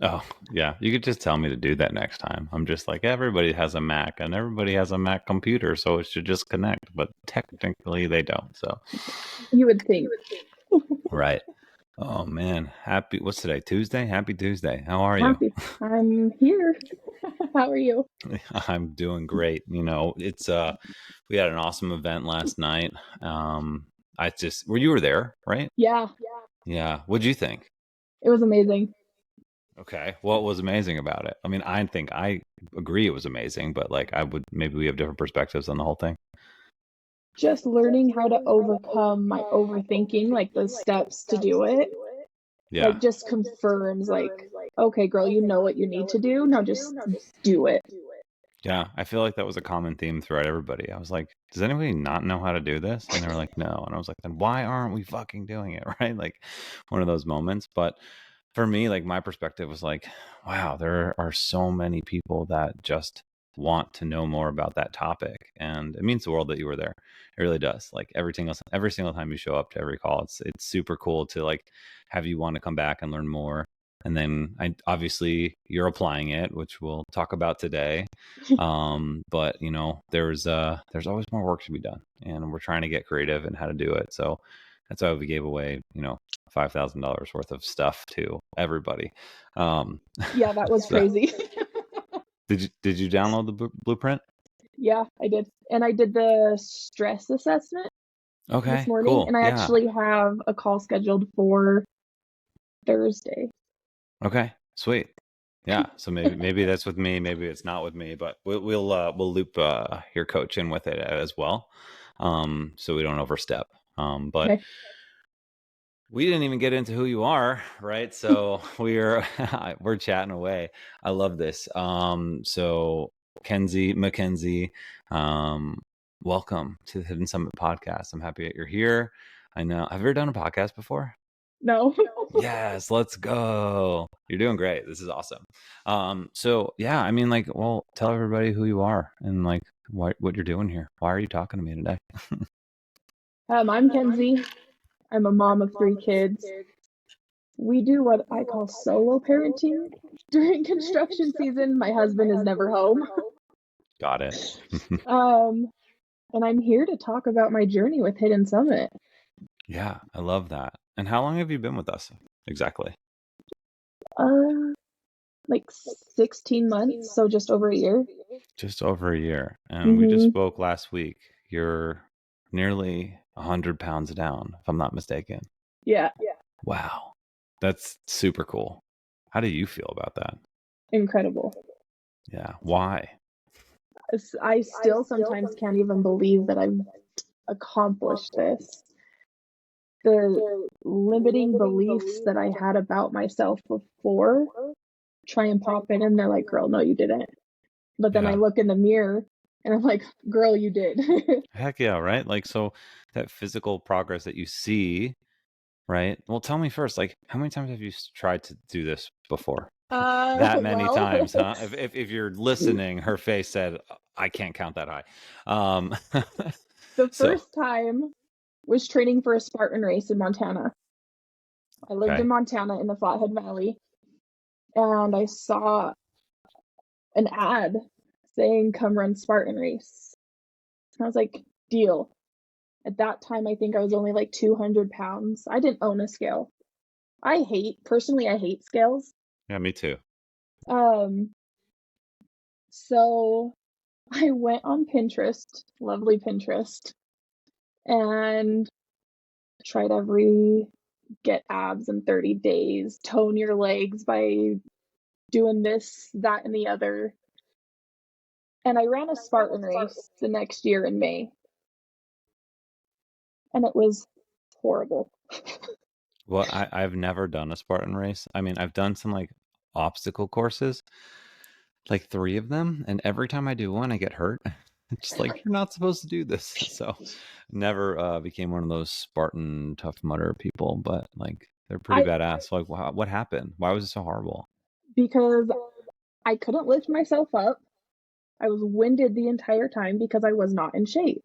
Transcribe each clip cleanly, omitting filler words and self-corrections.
Oh, yeah. You could just tell me to do that next time. I'm just like, everybody has a Mac and everybody has a Mac computer, so it should just connect. But technically, they don't. So, You would think. right. Oh, man. What's today? Tuesday? Happy Tuesday. How are you? Happy. I'm here. How are you? I'm doing great. We had an awesome event last night. You were there, right? Yeah, Yeah. What'd you think? it was amazing. Okay. What was amazing about it? I mean, I think I agree it was amazing, but like maybe we have different perspectives on the whole thing. Just learning how to overcome my overthinking, like the steps to do it, Yeah. like just confirms, like, okay, girl, you know what you need to do. Now just do it. Yeah. I feel like that was a common theme throughout everybody. I was like, does anybody not know how to do this? And they were like, no. And I was like, then why aren't we fucking doing it? Right. Like one of those moments. But for me, like my perspective was like, wow, there are so many people that just want to know more about that topic. And it means the world that you were there. It really does. Like every single time you show up to every call, it's super cool to like have you want to come back and learn more. And then obviously you're applying it, which we'll talk about today. But there's always more work to be done, and we're trying to get creative in how to do it. So that's why we gave away, $5,000 worth of stuff to everybody. Um, Yeah, that was so crazy. did you download the blueprint? Yeah, I did. And I did the stress assessment this Okay, morning, cool. and I Yeah. actually have a call scheduled for Thursday. Okay, sweet. Yeah. So maybe that's with me. Maybe it's not with me, but we'll loop your coach in with it as well, so we don't overstep. But Okay. we didn't even get into who you are, right? So we're chatting away. I love this. So Kenzie Mackenzie, welcome to the Hidden Summit podcast. I'm happy that you're here. I know. Have you ever done a podcast before? No. Yes, let's go. You're doing great. This is awesome. So yeah, I mean, like, well, tell everybody who you are and like what you're doing here. Why are you talking to me today? I'm Kenzie. I'm a mom of 3 kids. We do what I call solo parenting during construction season. My husband is never home. Got it. Um, and I'm here to talk about my journey with Hidden Summit. Yeah, I love that. And how long have you been with us? Exactly. Uh, like 16 months, so just over a year. Just over a year. And we just Hmm. spoke last week. You're nearly 100 pounds down, if I'm not mistaken. Yeah, Wow. That's super cool. How do you feel about that? incredible. Yeah. Why? I still sometimes can't even believe that I've accomplished this. The limiting beliefs that I had about myself before try and pop in, and they're like, girl, no, you didn't. But then I Yeah. look in the mirror and I'm like, girl, you did. Heck yeah, right? Like, so that physical progress that you see, right? Well, tell me first, like, how many times have you tried to do this before? That many Well, times, huh? If you're listening, her face said, I can't count that high. Um, the so, first time was training for a Spartan race in Montana. I lived in okay. Montana in the Flathead Valley, and I saw an ad saying, come run Spartan race. And I was like, deal. At that time, I think I was only like 200 pounds. I didn't own a scale. Personally, I hate scales. Yeah, me too. Um, so I went on Pinterest, lovely Pinterest, and tried every get abs in 30 days, tone your legs by doing this, that, and the other. And I ran a Spartan race the next year in May, and it was horrible. Well, I've never done a Spartan race. I mean, I've done some like obstacle courses, like 3 of them, and every time I do one, I get hurt. It's just like you're not supposed to do this. So, never became one of those Spartan Tough Mudder people, but like they're pretty I badass. So, like, what happened? Why was it so horrible? Because I couldn't lift myself up. I was winded the entire time because I was not in shape.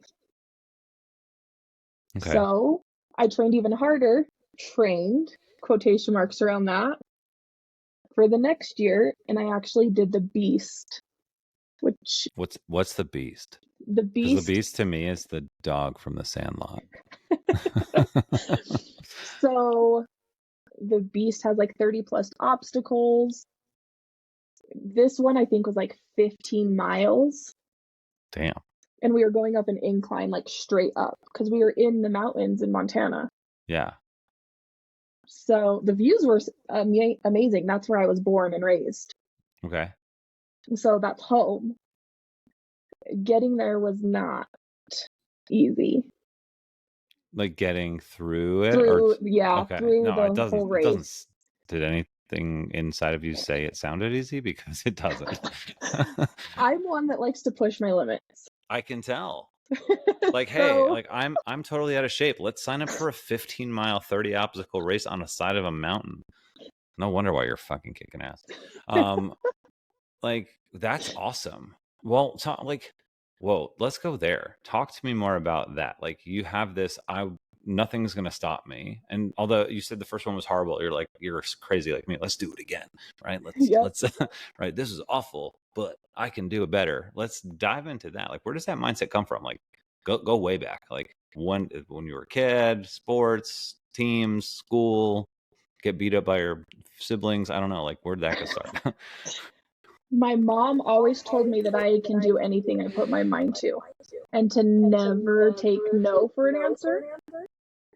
Okay. So I trained even harder, trained, quotation marks around that, for the next year, and I actually did the Beast, which What's the Beast? the Because the Beast. Beast to me is the dog from the Sandlot. So the Beast has like 30 plus obstacles. This one I think was like 15 miles. Damn. And we were going up an incline like straight up because we were in the mountains in Montana. Yeah. So the views were amazing. That's where I was born and raised. Okay. So that's home. Getting there was not easy. Like getting through it, or Through, yeah, okay. through No, it the doesn't. whole It doesn't. race. Did anything inside of you say it sounded easy? Because it doesn't. I'm one that likes to push my limits. I can tell. Like, hey, So like I'm totally out of shape. Let's sign up for a 15-mile, 30 obstacle race on the side of a mountain. No wonder why you're fucking kicking ass. Um, like that's awesome. Well, whoa, let's go there. Talk to me more about that. Like you have this, nothing's gonna stop me. And although you said the first one was horrible, you're like, you're crazy like me. Let's do it again, right? yep. Let's right. This is awful, but I can do it better. Let's dive into that. Like, where does that mindset come from? Like, go way back. Like when you were a kid, sports, teams, school, get beat up by your siblings. I don't know. Like, where did that go start? My mom always told me that I can do anything I put my mind to, and to never take no for an answer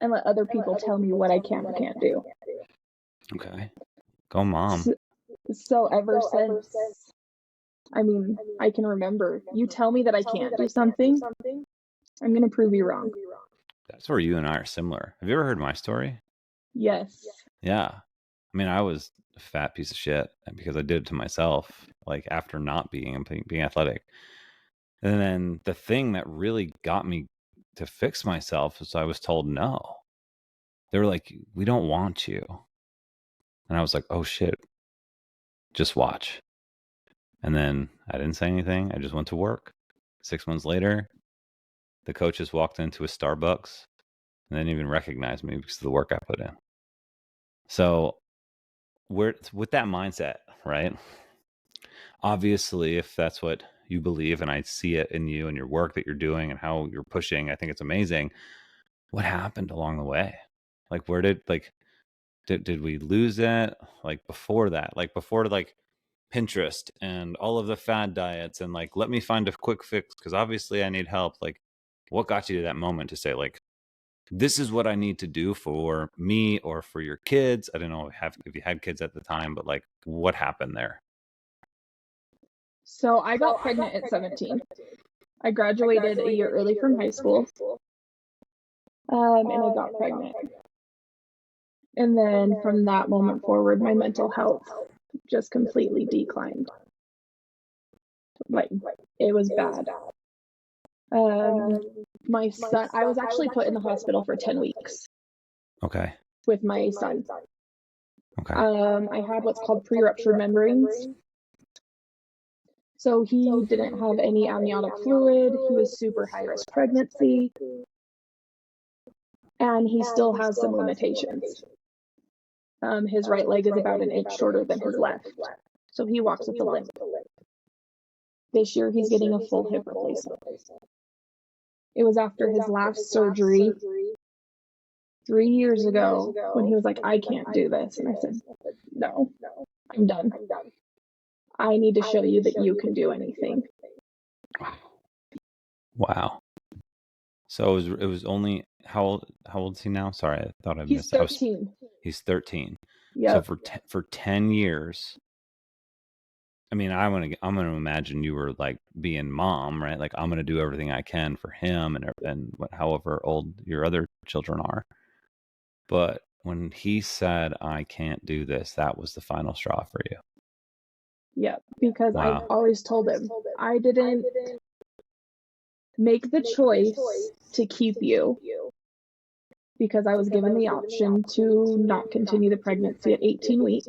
and let other people tell me what I can or can't do. Okay. Go mom. So ever since, I mean, I can remember, you tell me that I can't do something, I'm going to prove you wrong. That's where you and I are similar. Have you ever heard my story? Yes. Yeah. I mean, I was a fat piece of shit because I did it to myself, like after not being athletic. And then the thing that really got me to fix myself is I was told no. They were like, "We don't want you." And I was like, "Oh shit, just watch." And then I didn't say anything. I just went to work. 6 months later, the coaches walked into a Starbucks and they didn't even recognize me because of the work I put in. So we're with that mindset, right? Obviously, if that's what you believe, and I see it in you and your work that you're doing and how you're pushing, I think it's amazing. What happened along the way? Like, where did we lose it? Like before that, like before like Pinterest and all of the fad diets and like, let me find a quick fix because obviously I need help. Like, what got you to that moment to say, like, this is what I need to do for me or for your kids? I don't know if you had kids at the time, but like, what happened there? So I got pregnant at 17. I graduated a year early from high school, and I got pregnant. And then from that moment forward, my mental health just completely declined. Like, it was bad. My son, I was actually put in the hospital for 10 weeks Okay. with my son. Okay. I had what's called pre-ruptured membranes. So he didn't have any amniotic fluid. He was super high risk pregnancy. And he still has some limitations. His right leg is about an inch shorter than his left. So he walks with a limp. This year he's getting a full hip replacement. It was after his last surgery 3 years ago when he was like, I can't do this. And I said, no, I'm done. I need to show you that you can do anything. Wow. So it was only how old is he now? Sorry, I thought I He's missed it. 13. He's 13. So Yep. for 10 years, I mean, I'm gonna imagine you were like being mom, right? Like I'm gonna do everything I can for him and however old your other children are. But when he said, "I can't do this," that was the final straw for you. Yep. Because I've Wow. always told him, I didn't make the choice to keep you because I was given the option to not continue the pregnancy at 18 weeks.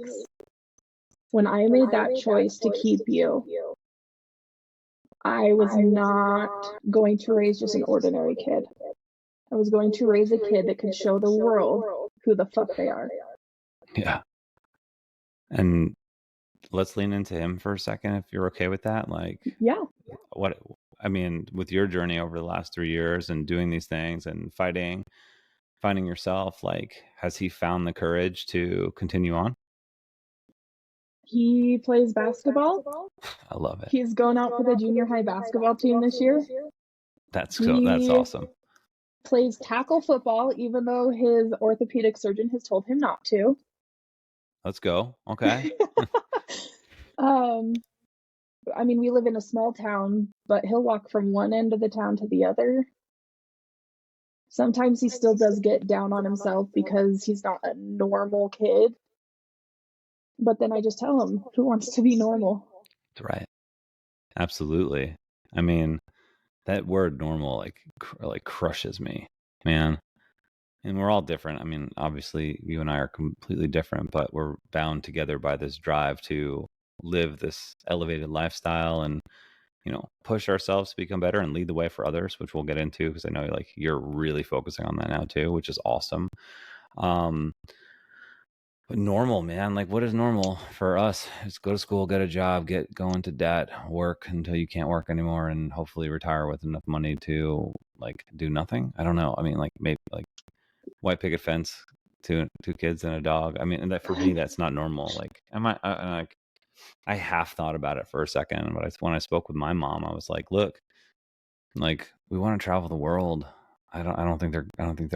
When I made that choice to keep you, I was not going to raise just an ordinary kid. I was going to raise a kid that could show the world who the fuck they are. Yeah. And let's lean into him for a second, if you're okay with that. Like, Yeah. what I mean, with your journey over the last 3 years and doing these things and finding yourself, like, has he found the courage to continue on? He plays basketball. I love it. He's going out for the junior high basketball team this year. That's He awesome. plays tackle football, even though his orthopedic surgeon has told him not to. Let's go. Okay. um, I mean, we live in a small town, but he'll walk from one end of the town to the other. Sometimes he still does get down on himself because he's not a normal kid. But then I just tell him, who wants to be normal? Right. Absolutely. I mean, that word normal like crushes me, man. And we're all different. I mean, obviously you and I are completely different, but we're bound together by this drive to live this elevated lifestyle and, push ourselves to become better and lead the way for others, which we'll get into because I know like you're really focusing on that now too, which is awesome. Um, but normal, man, like what is normal for us? It's go to school, get a job, go into debt, work until you can't work anymore, and hopefully retire with enough money to like do nothing. I don't know. I mean, like maybe like white picket fence, two kids and a dog. I mean, and that for me, that's not normal. Like, I half thought about it for a second, but when I spoke with my mom, I was like, look, like we want to travel the world. I don't think there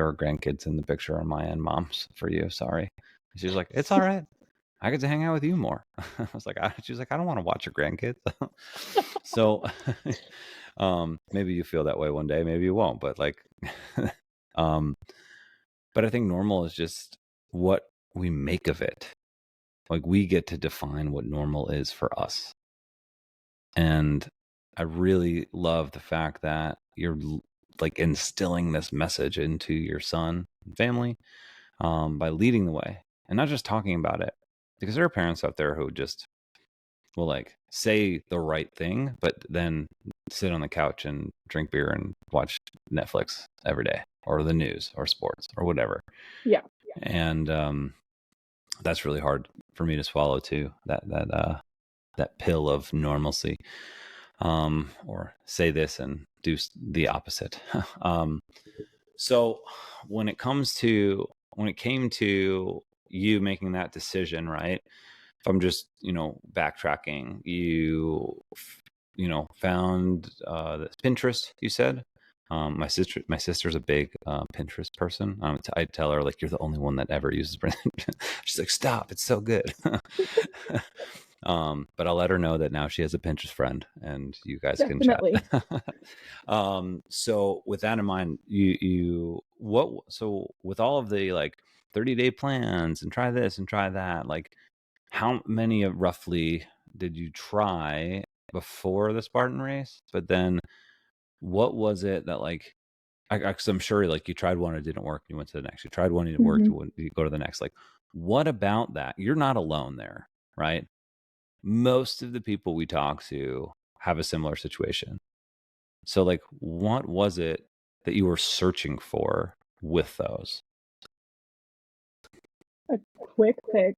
are grandkids in the picture on my end, moms, for you. Sorry. She was like, it's all right. I get to hang out with you more. I was like, she was like, I don't want to watch your grandkids. So, maybe you feel that way one day, maybe you won't, but like, um, but I think normal is just what we make of it. Like we get to define what normal is for us. And I really love the fact that you're like instilling this message into your son and family, by leading the way and not just talking about it. Because there are parents out there who just will like say the right thing, but then sit on the couch and drink beer and watch Netflix every day or the news or sports or whatever. Yeah. And that's really hard for me to swallow too. That pill of normalcy, or say this and do the opposite. So when it came to you making that decision, right? If I'm just backtracking, found this Pinterest, you said. My sister's a big Pinterest person. I tell her like you're the only one that ever uses Pinterest. She's like, stop, it's so good. But I'll let her know that now she has a Pinterest friend, and you guys can chat. Definitely. So with that in mind, so with all of the like 30-day plans and try this and try that, like how many of roughly did you try before the Spartan race? But then what was it that like, because I'm sure like you tried one, it didn't work, you went to the next. You tried one, it didn't work, Mm-hmm. you go to the next. Like, what about that? You're not alone there, right? Most of the people we talk to have a similar situation. So, like, what was it that you were searching for with those? A quick fix.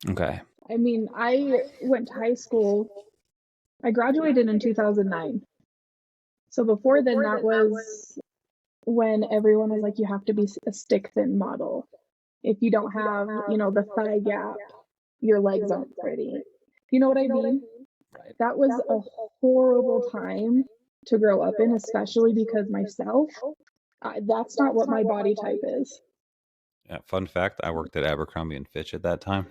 Okay. I mean, I went to high school. I graduated in 2009. So before then, that was when everyone was like, you have to be a stick thin model. If you don't have, the thigh gap, your legs aren't pretty. You know what I mean? Right. That was a horrible time to grow up in, especially because myself, that's not what my body type is. Yeah, fun fact, I worked at Abercrombie and Fitch at that time.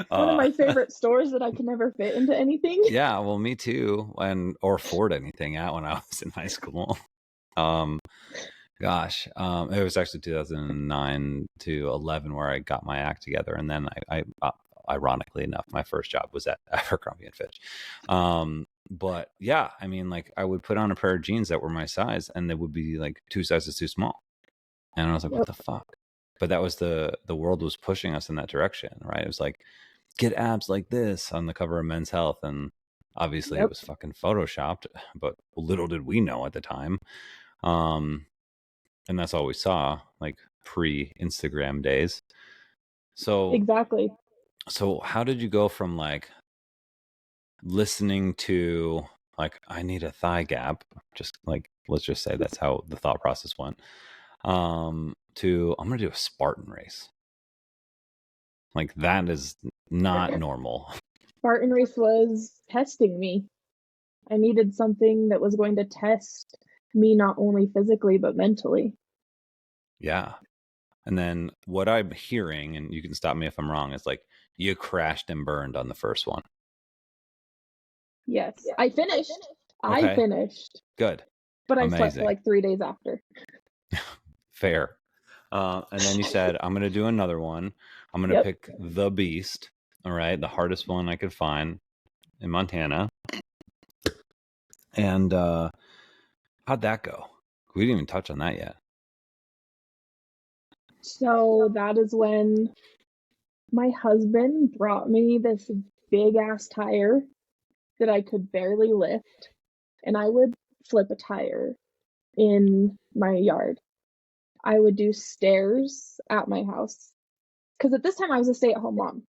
One of uh my favorite stores that I can never fit into anything. yeah, well, me too, and or afford anything out when I was in high school. um Gosh, it was actually 2009 to 11 where I got my act together, and then ironically enough, my first job was at Abercrombie and Fitch. But yeah, I mean, like I would put on a pair of jeans that were my size, and they would be like 2 sizes too small, and I was like, "What Yep. the fuck?" But that was the world was pushing us in that direction, right? It was like, get abs like this on the cover of Men's Health, and obviously it Yep. was fucking photoshopped, but little did we know at the time. Um, and that's all we saw, like pre Instagram days. So Exactly. So how did you go from like listening to like I need a thigh gap, just like let's just say that's how the thought process went, to I'm gonna do a Spartan race. Like that is not normal. Spartan Race was testing me. I needed something that was going to test me not only physically but mentally. Yeah. And then what I'm hearing, and you can stop me if I'm wrong, is like you crashed and burned on the first one. Yes, I finished. I Okay, finished, good. but I slept for Amazing. like 3 days after. Fair. And then you said, I'm going to do another one. I'm going to Yep. pick the beast. All right. The hardest one I could find in Montana. And how'd that go? We didn't even touch on that yet. So that is when my husband brought me this big ass tire that I could barely lift, and I would flip a tire in my yard. I would do stairs at my house because at this time I was a stay-at-home mom.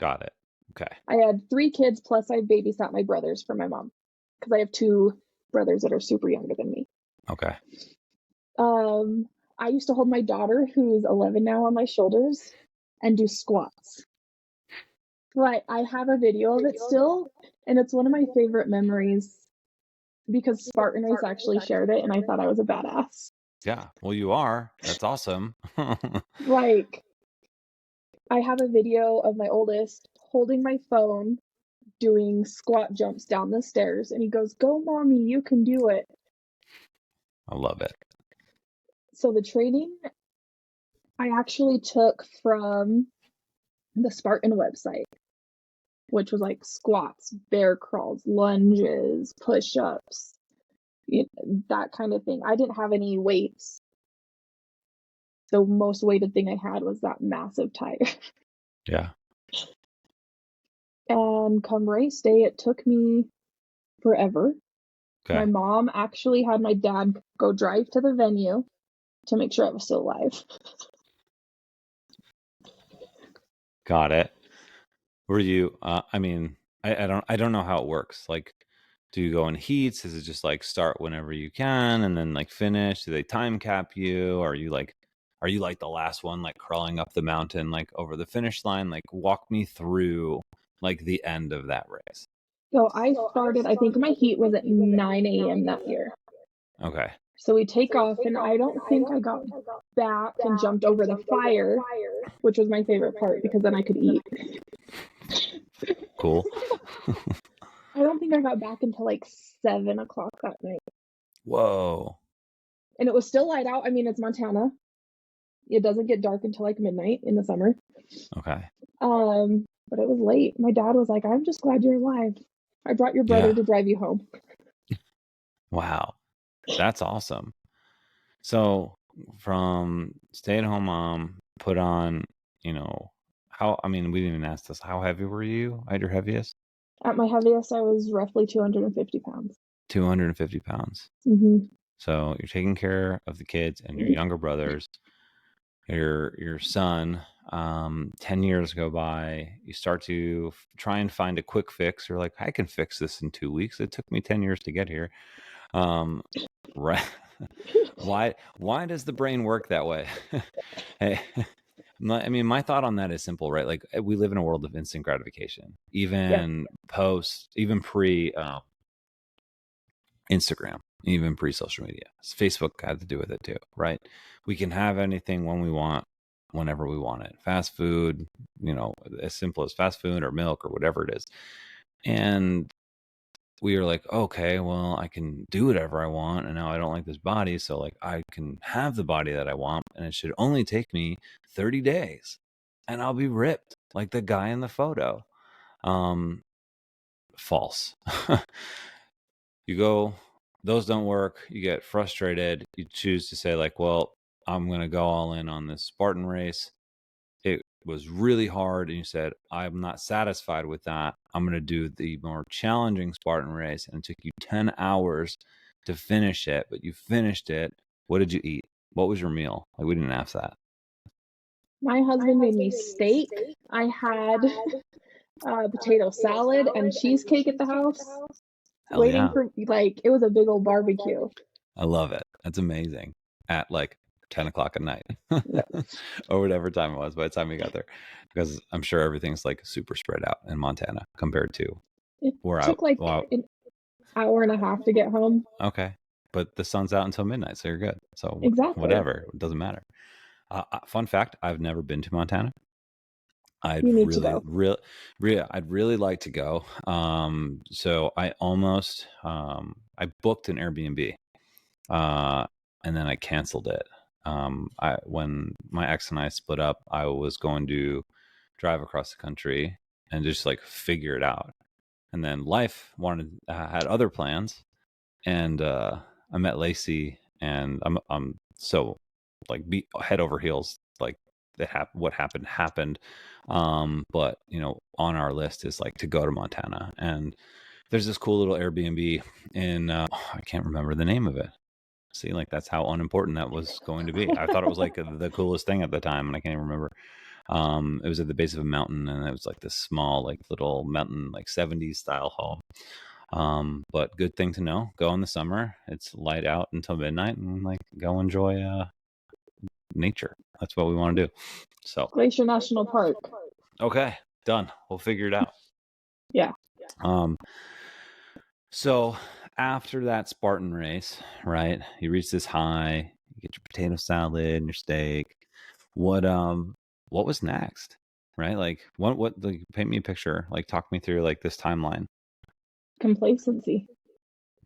Got it. Okay. I had 3 kids plus I babysat my brothers for my mom because I have 2 brothers that are super younger than me. Okay. Um, I used to hold my daughter, who's 11 now, on my shoulders and do squats. But I have a video of it still, and it's one of my favorite memories because Spartan Race actually shared it, and I thought I was a badass. Yeah. Well, you are. That's awesome. Like, I have a video of my oldest holding my phone, doing squat jumps down the stairs, and he goes, "Go, mommy, you can do it." I love it. So, the training I actually took from the Spartan website, which was like squats, bear crawls, lunges, push ups, that kind of thing. I didn't have any weights. The most weighted thing I had was that massive tire. Yeah. And come race day, it took me forever. My Okay. mom actually had my dad go drive to the venue to make sure I was still alive. Got it. Were you, I mean, I don't know how it works. Like, do you go in heats? Is it just like start whenever you can and then like finish? Do they time cap you? Are you like the last one, like crawling up the mountain, like over the finish line? Like, walk me through like the end of that race. So I started, I think my heat was at 9 a.m. that year. Okay. So we take off, and I don't think I got back and jumped over the fire, which was my favorite part because then I could eat. Cool. I don't think I got back until like 7 o'clock that night. Whoa. And it was still light out. I mean, it's Montana. It doesn't get dark until like midnight in the summer. Okay. But it was late. My dad was like, "I'm just glad you're alive. I brought your brother Yeah. to drive you home." Wow. That's awesome. So from stay-at-home mom, put on, you know, how, I mean, we didn't even ask this. How heavy were you at your heaviest? At my heaviest, I was roughly 250 pounds. 250 pounds. Mm-hmm. So you're taking care of the kids and your younger brothers. Your son, 10 years go by. You start to try and find a quick fix. You're like, I can fix this in 2 weeks. It took me 10 years to get here. Right. Why does the brain work that way? Hey, I mean, my thought on that is simple, right? Like we live in a world of instant gratification, Yeah. even pre Instagram, even pre social media. Facebook had to do with it too, right? We can have anything when we want, whenever we want it. Fast food, as simple as fast food or milk or whatever it is. And we are like, okay, well, I can do whatever I want. And now I don't like this body. So, like, I can have the body that I want. And it should only take me 30 days and I'll be ripped like the guy in the photo. False. You go, those don't work. You get frustrated. You choose to say, like, well, I'm going to go all in on this Spartan race. It was really hard, and you said, I'm not satisfied with that. I'm going to do the more challenging Spartan race, and it took you 10 hours to finish it, but you finished it. What did you eat? What was your meal? Like, we didn't ask that. My husband made me steak. I had potato salad and cheesecake at the house, Hell waiting yeah. for, like, it was a big old barbecue. I love it. That's amazing. At like 10 o'clock at night Yep. or whatever time it was by the time we got there. Because I'm sure everything's like super spread out in Montana compared to It where I, took like well, an hour and a half to get home. okay. But the sun's out until midnight, so you're good. So Exactly. whatever, it doesn't matter. Fun fact: I've never been to Montana. I'd You need to really, go. I'd really like to go. So I almost, I booked an Airbnb, uh, and then I canceled it. When my ex and I split up, I was going to drive across the country and just like figure it out. And then life had other plans, and I met Lacey, and I'm so like head over heels like what happened. But on our list is like to go to Montana, and there's this cool little Airbnb in I can't remember the name of it. See, like that's how unimportant that was going to be. I thought it was like the coolest thing at the time, and I can't even remember. It was at the base of a mountain, and it was like this small, like little mountain, like 70s style home. But good thing to know. Go in the summer. It's light out until midnight, and like go enjoy nature. That's what we want to do. So Glacier National Park. okay, done. We'll figure it out. Yeah. Um, so after that Spartan race, right? You reach this high. You get your potato salad and your steak. What was next? Right? Like like paint me a picture. Like talk me through like this timeline. Complacency.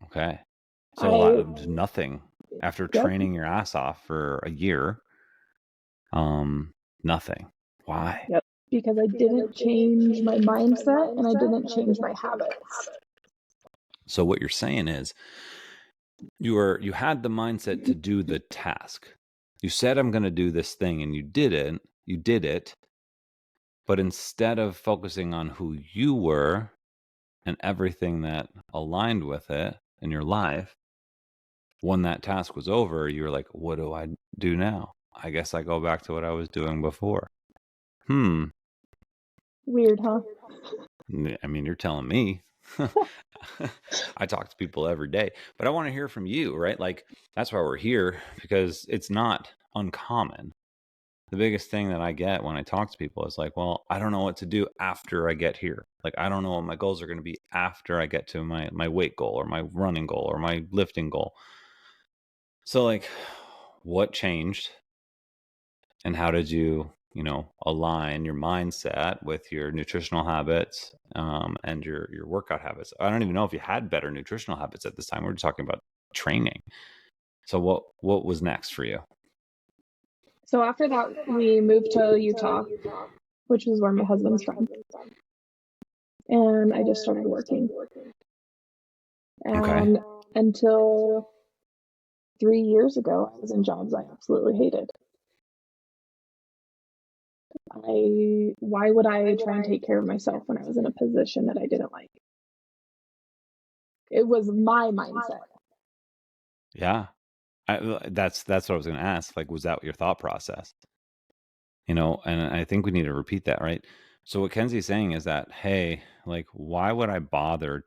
Okay. So a lot I, of nothing after yep, training your ass off for a year. Nothing. Why? yep. Because I didn't change my mindset and I didn't change my habits. So what you're saying is you had the mindset to do the task. You said I'm going to do this thing and you didn't. You did it. But instead of focusing on who you were and everything that aligned with it in your life, when that task was over, you were like, what do I do now? I guess I go back to what I was doing before. Weird, huh? I mean, you're telling me. I talk to people every day, but I want to hear from you, right? Like, that's why we're here, because it's not uncommon. The biggest thing that I get when I talk to people is like, well, I don't know what to do after I get here. Like, I don't know what my goals are going to be after I get to my weight goal or my running goal or my lifting goal. So, like, what changed and how did you align your mindset with your nutritional habits and your workout habits? I don't even know if you had better nutritional habits at this time. We were talking about training. So what was next for you? So after that, we moved to Utah, which is where my husband's from. And I just started working. Okay. And until 3 years ago, I was in jobs I absolutely hated. Why would I try and take care of myself when I was in a position that I didn't like? It was my mindset. Yeah. That's what I was going to ask. Like, was that your thought process? And I think we need to repeat that, right? So what Kenzie's saying is that, hey, like, why would I bother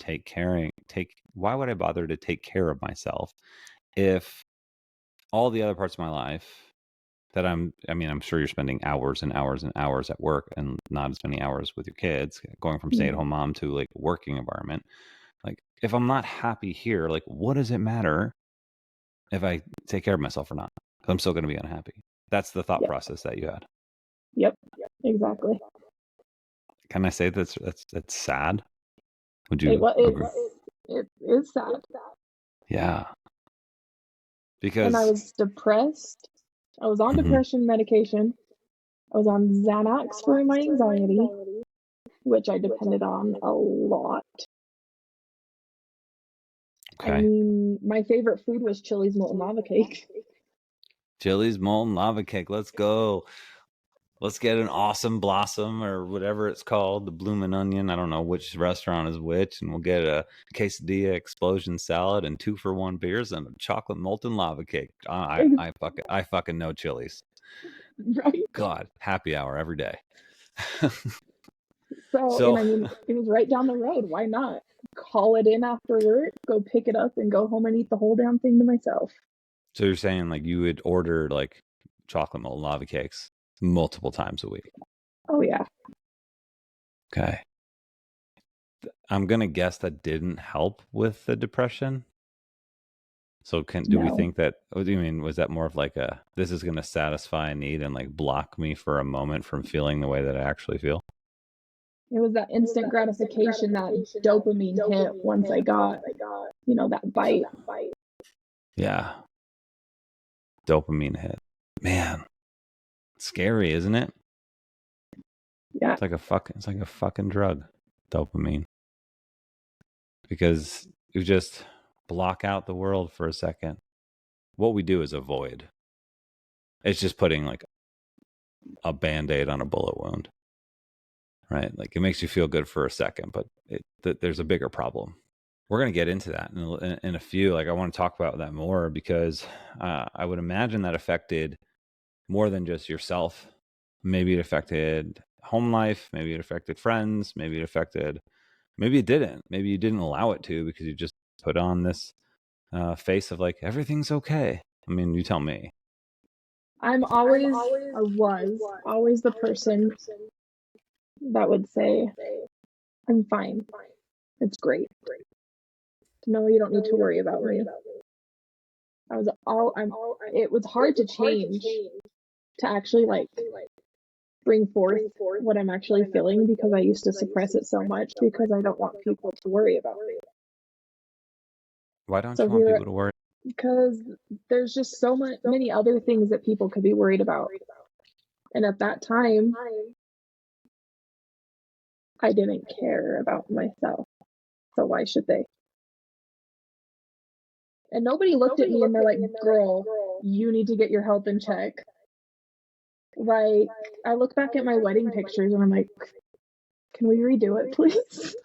why would I bother to take care of myself if all the other parts of my life that I'm sure you're spending hours and hours and hours at work and not as many hours with your kids, going from Yeah. stay-at-home mom to like working environment. Like, if I'm not happy here, like, what does it matter if I take care of myself or not? 'Cause I'm still going to be unhappy. That's the thought Yep. process that you had. Yep. Exactly. Can I say that's sad? Would It you was. agree? It is sad. Yeah, And I because was depressed. I was on mhm, depression medication. I was on Xanax for my anxiety, which I depended on a lot. I okay. mean, my favorite food was Chili's molten lava cake. Chili's molten lava cake. Let's go. Let's get an awesome blossom or whatever it's called, the bloomin' onion. I don't know which restaurant is which, and we'll get a quesadilla explosion salad and 2-for-1 beers and a chocolate molten lava cake. I fucking know Chili's. Right? God, happy hour every day. So, and So, I mean, it was right down the road. Why not? Call it in after work, go pick it up, and go home and eat the whole damn thing to myself. so you're saying like you would order like chocolate molten lava cakes multiple times a week? Oh, yeah. Okay. I'm gonna guess that didn't help with the depression. So do we No. think that, what do you mean, was that more of like a, this is gonna satisfy a need and like block me for a moment from feeling the way that I actually feel? It was that instant gratification, that dopamine hit once I got, that bite. Yeah. Dopamine hit. Man, scary, isn't it? Yeah. It's like a fucking drug, dopamine. Because you just block out the world for a second. What we do is avoid. It's just putting like a band-aid on a bullet wound, right? Like it makes you feel good for a second, but there's a bigger problem. We're going to get into that in a few. Like I want to talk about that more because I would imagine that affected more than just yourself. Maybe it affected home life. Maybe it affected friends. Maybe it didn't. Maybe you didn't allow it to because you just put on this face of like, everything's okay. I mean, you tell me. I was always the person that would say, I'm fine. It's great. No, you don't need to worry about me. It was hard to change, to actually like bring forth what I'm actually feeling, because I used to suppress it so much because I don't want people to worry about me. Why don't So you want here, people to worry? because there's just so many other things that people could be worried about. And at that time, I didn't care about myself. So why should they? And nobody looked at me and they're like, girl, you need to get your health in check. Like, I look back at my wedding pictures and I'm like, can we redo it, please?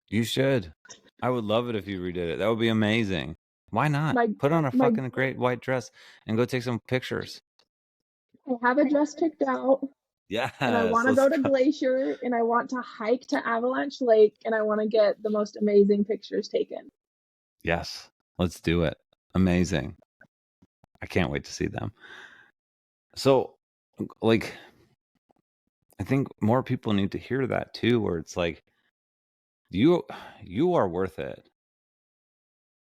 You should. I would love it if you redid it. That would be amazing. Why not? My, Put on a my, fucking great white dress and go take some pictures. I have a dress picked out, and I Yes, want to let's go to go. Glacier, and I want to hike to Avalanche Lake, and I want to get the most amazing pictures taken. Yes, let's do it. Amazing. I can't wait to see them. So, like, I think more people need to hear that too, where it's like, you you are worth it,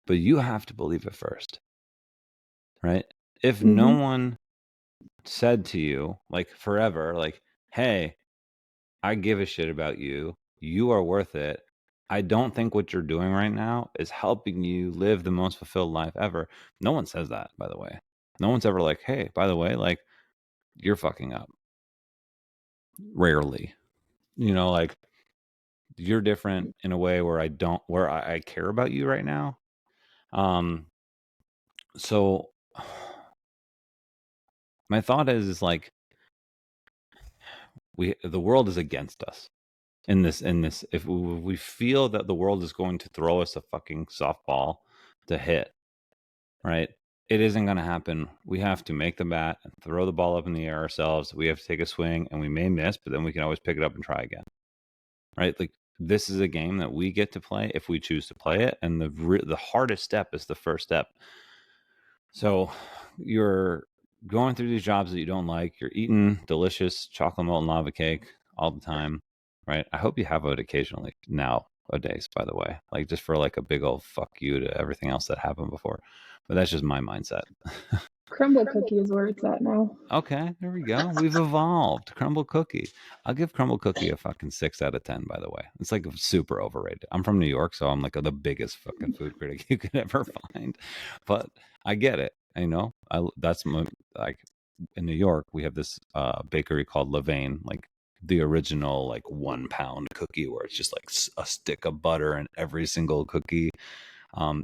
but you have to believe it first, right? If no Mm-hmm. one said to you, like forever, like, hey, I give a shit about you. You are worth it. I don't think what you're doing right now is helping you live the most fulfilled life ever. No one says that, by the way. No one's ever like, hey, by the way, like, you're fucking up. Rarely. Like, you're different in a way where I care about you right now. Um, so my thought is like, the world is against us in this. If we feel that the world is going to throw us a fucking softball to hit, right? It isn't going to happen. We have to make the bat and throw the ball up in the air ourselves. We have to take a swing, and we may miss, but then we can always pick it up and try again, right? Like, this is a game that we get to play if we choose to play it, and the hardest step is the first step. So you're going through these jobs that you don't like. You're eating delicious chocolate molten lava cake all the time, right? I hope you have it occasionally nowadays, by the way, like just for like a big old fuck you to everything else that happened before. But that's just my mindset. Crumble cookie is where it's at now. Okay, there we go. We've evolved. Crumble cookie. I'll give crumble cookie a fucking 6 out of 10. By the way, it's like super overrated. I'm from New York, so I'm like the biggest fucking food critic you could ever find. But I get it. That's like, in New York we have this bakery called Levain, like the original like 1 pound cookie where it's just like a stick of butter in every single cookie.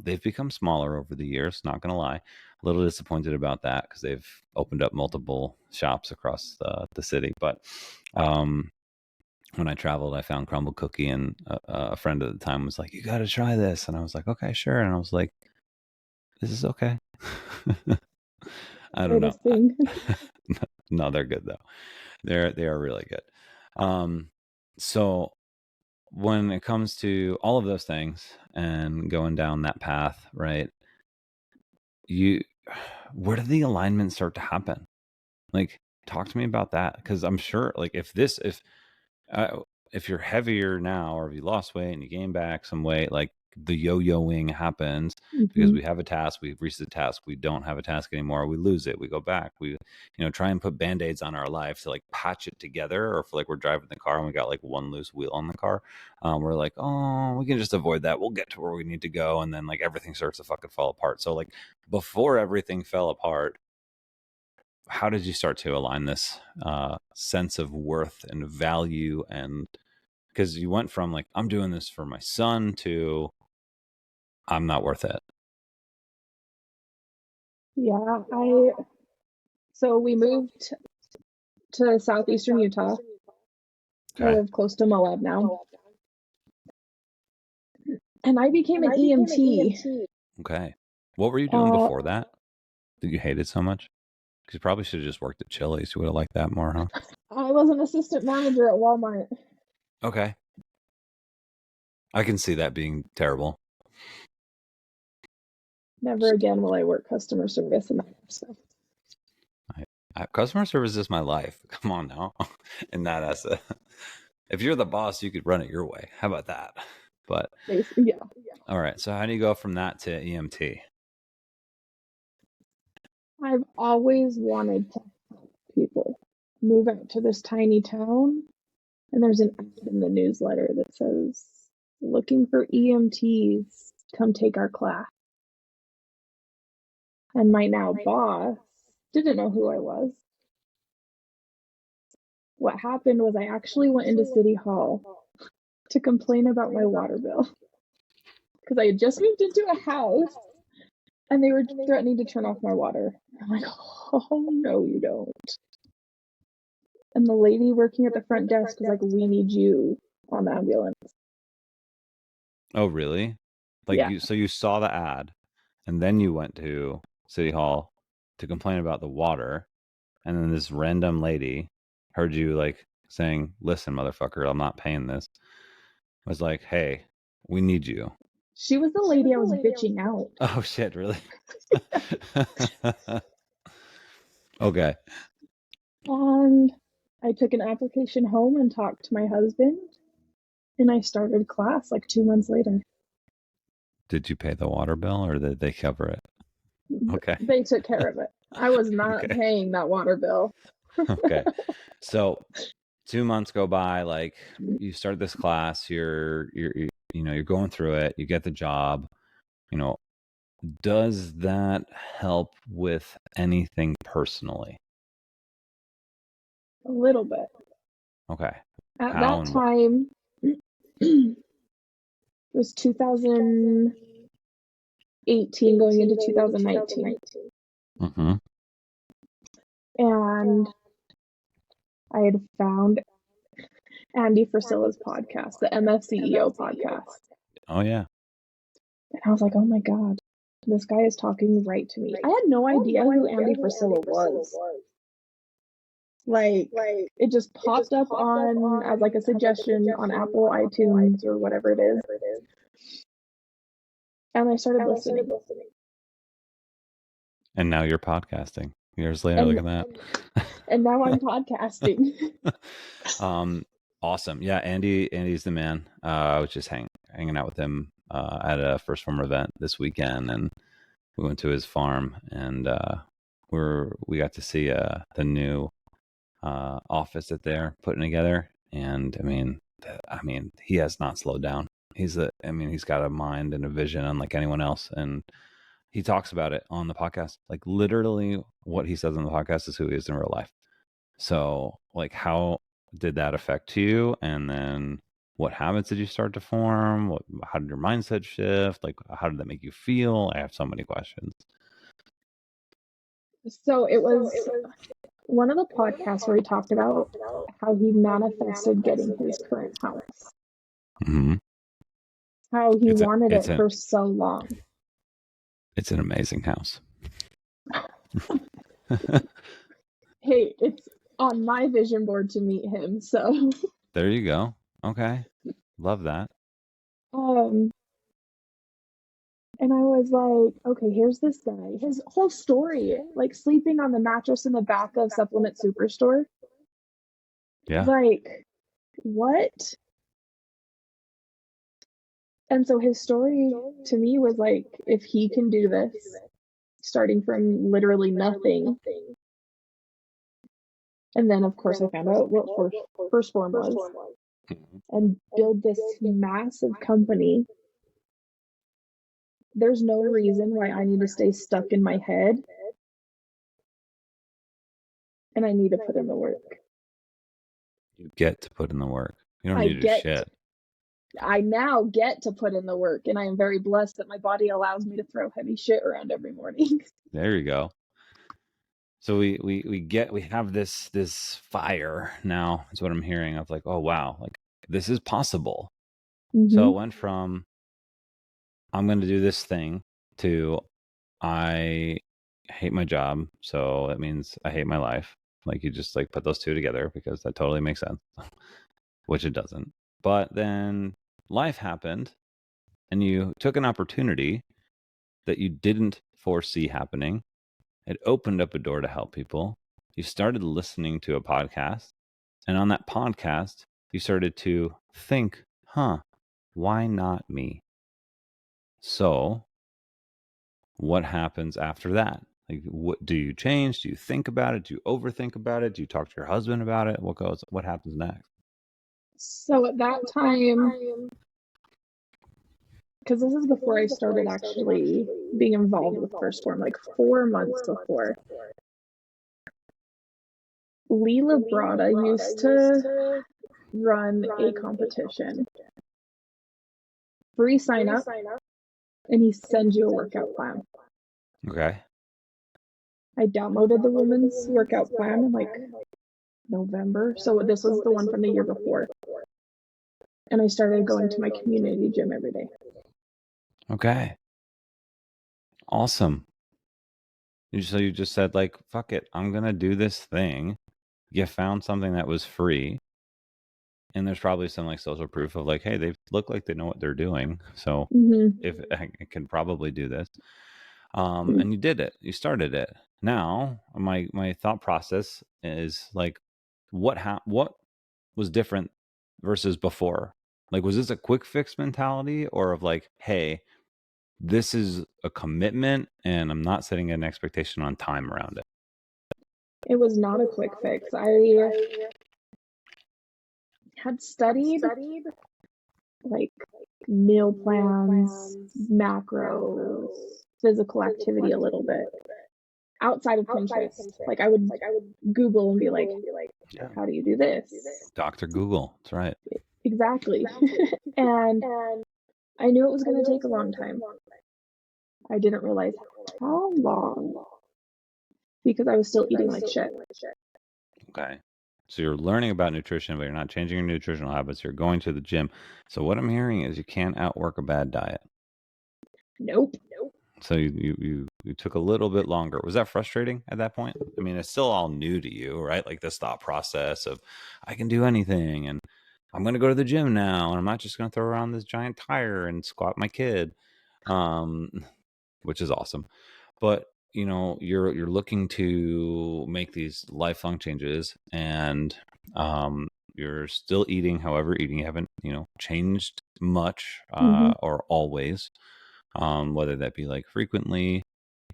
They've become smaller over the years, not gonna lie. A little disappointed about that because they've opened up multiple shops across the city. But when I traveled, I found crumble cookie, and a friend at the time was like, "You got to try this," and I was like, "Okay, sure." And I was like, "This is okay." I don't know. Greatest thing. No, they're good though. They are really good. So when it comes to all of those things and going down that path, right? Where did the alignment start to happen? Like, talk to me about that, because I'm sure, like, uh, if you're heavier now, or if you lost weight and you gain back some weight, like the yo-yoing happens because Mm-hmm. we have a task, we've reached the task, we don't have a task anymore, we lose it, we go back, we try and put band-aids on our life to like patch it together. Or if like we're driving the car and we got like one loose wheel on the car, we're like, oh, we can just avoid that, we'll get to where we need to go, and then like everything starts to fucking fall apart. So like, before everything fell apart, how did you start to align this sense of worth and value? And because you went from like, I'm doing this for my son, to I'm not worth it. Yeah, so we moved to southeastern Utah. I Okay. live close to Moab now. And I became an EMT. Okay. What were you doing Uh, before that? Did you hate it so much? Because you probably should have just worked at Chili's. You would have liked that more, huh? I was an assistant manager at Walmart. Okay. I can see that being terrible. Never again will I work customer service and that kind of stuff. Customer service is my life. Come on now. And that as if you're the boss, you could run it your way. How about that? But Basically, yeah. all right. So how do you go from that to EMT? I've always wanted to help people move out to this tiny town, and there's an ad in the newsletter that says, looking for EMTs, come take our class. And my now boss didn't know who I was. What happened was I actually went into City Hall to complain about my water bill because I had just moved into a house and they were threatening to turn off my water. I'm like, oh, no, you don't. And the lady working at the front desk was like, we need you on the ambulance. Oh, really? Like Yeah. so you saw the ad, and then you went to City Hall to complain about the water, and then this random lady heard you like saying, "Listen, motherfucker, I'm not paying this." Was like, "Hey, we need you." She was the lady I was bitching out. Oh shit, really? Okay. And I took an application home and talked to my husband, and I started class like 2 months later. Did you pay the water bill, or did they cover it? Okay. They took care of it. I was not Okay. paying that water bill. Okay. So 2 months go by, like you start this class, you're going through it, you get the job, you know, does that help with anything personally? A little bit. Okay. At How that and what? time, it was 2018 going into 2019. Mm-hmm. And I had found Andy Frisella's podcast, the MFCEO podcast. Oh yeah. And I was like, oh my God, this guy is talking right to me. I had no idea who Andy Frisella was. Like, it just popped up on as like a suggestion on Apple iTunes or whatever it is. And I started listening. And now you're podcasting. Years later, And look at and now I'm podcasting. that. Awesome. Yeah, Andy's the man. I was just hanging out with him at a First Farmer event this weekend, and we went to his farm, and we got to see the new office that they're putting together. And I mean, he has not slowed down. He's got a mind and a vision unlike anyone else, and he talks about it on the podcast. Like literally, what he says on the podcast is who he is in real life. So, like, how did that affect you? And then, what habits did you start to form? How did your mindset shift? Like, how did that make you feel? I have so many questions. So it was one of the podcasts where he talked about how he manifested getting his current house, Mm-hmm. how he It's a, wanted it's it an, for so long. it's an amazing house. Hey, it's on my vision board to meet him. So, There you go. Okay. Love that. um, and I was like, okay, here's this guy. His whole story, like sleeping on the mattress in the back of Supplement Superstore. Yeah. Like, what? And so his story to me was like, if he can do this, starting from literally nothing. And then, of course, I found out what Firstborn was Mhm. and build this massive company. There's no reason why I need to stay stuck in my head, and I need to put in the work. You get to put in the work. You don't I need to do get, shit. I now get to put in the work, and I am very blessed that my body allows me to throw heavy shit around every morning. There you go. So we have this fire now, is what I'm hearing, of like, oh wow, like this is possible. So it Mm-hmm. went from I'm going to do this thing to I hate my job, so that means I hate my life. Like you just like put those two together because that totally makes sense, which it doesn't. But then life happened and you took an opportunity that you didn't foresee happening. It opened up a door to help people. You started listening to a podcast, and on that podcast, you started to think, huh, why not me? So what happens after that? Like, what do you change? Do you think about it? Do you overthink about it? Do you talk to your husband about it? What happens next? So at that time, because this is before I started actually being involved with Firstborn, like 4 months before, Leela Brada used to run a competition. Free sign up, and he sends you a workout plan. Okay. I downloaded the woman's workout plan in like November. So this was the one from the year before. And I started going to my community gym every day. Okay. Awesome. So you just said like, fuck it, I'm gonna do this thing. You found something that was free, and there's probably some like social proof of like, hey, they look like they know what they're doing. So Mm-hmm. if I can probably do this, and you did it, you started it. Now my thought process is like, what was different versus before? Like, was this a quick fix mentality, or of like, hey, this is a commitment and I'm not setting an expectation on time around it? It was not a quick fix. I had studied like meal plans, macros, physical activity a little bit outside of Pinterest. Like I would Google and be like, Yeah. how do you do this? Dr. Google. That's right. Exactly. And I knew it was going to take a long time. I didn't realize how long because I was still eating like shit. Okay. So you're learning about nutrition, but you're not changing your nutritional habits. You're going to the gym. So what I'm hearing is you can't outwork a bad diet. Nope. So you took a little bit longer. Was that frustrating at that point? I mean, it's still all new to you, right? Like this thought process of I can do anything and I'm going to go to the gym now and I'm not just going to throw around this giant tire and squat my kid. Um, which is awesome. But you're looking to make these lifelong changes, and you're still eating however eating. You haven't changed much Mm-hmm. or always, whether that be like frequently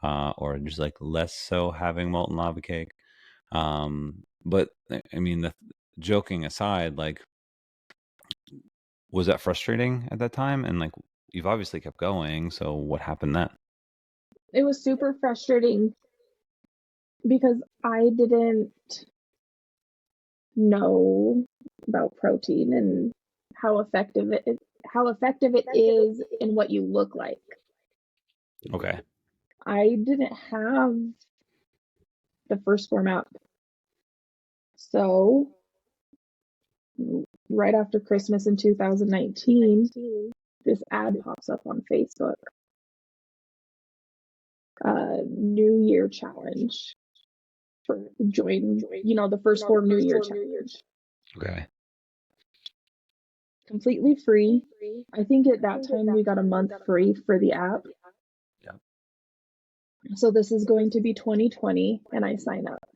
or just like less so having molten lava cake. But I mean, joking aside, like, was that frustrating at that time? And like, you've obviously kept going. So what happened then? It was super frustrating because I didn't know about protein and how effective it is in what you look like. Okay. I didn't have the Firstborn app. So right after Christmas in 2019, this ad pops up on Facebook. New Year challenge. for join, the first Form New Year challenge. Okay. Completely free. I think at that time we got a month free for the app. Yep. So this is going to be 2020, and I sign up.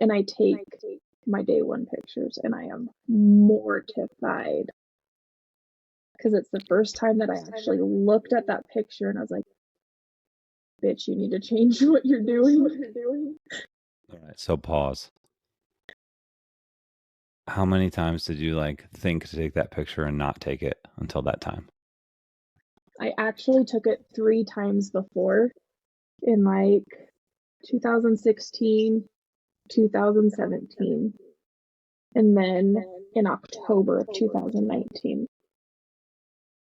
And I take my day one pictures, and I am mortified because it's the first time that I actually looked at that picture and I was like, bitch, you need to change what you're doing. All right. So pause. How many times did you think to take that picture and not take it until that time? I actually took it 3 times before in 2016, 2017, and then in October of 2019.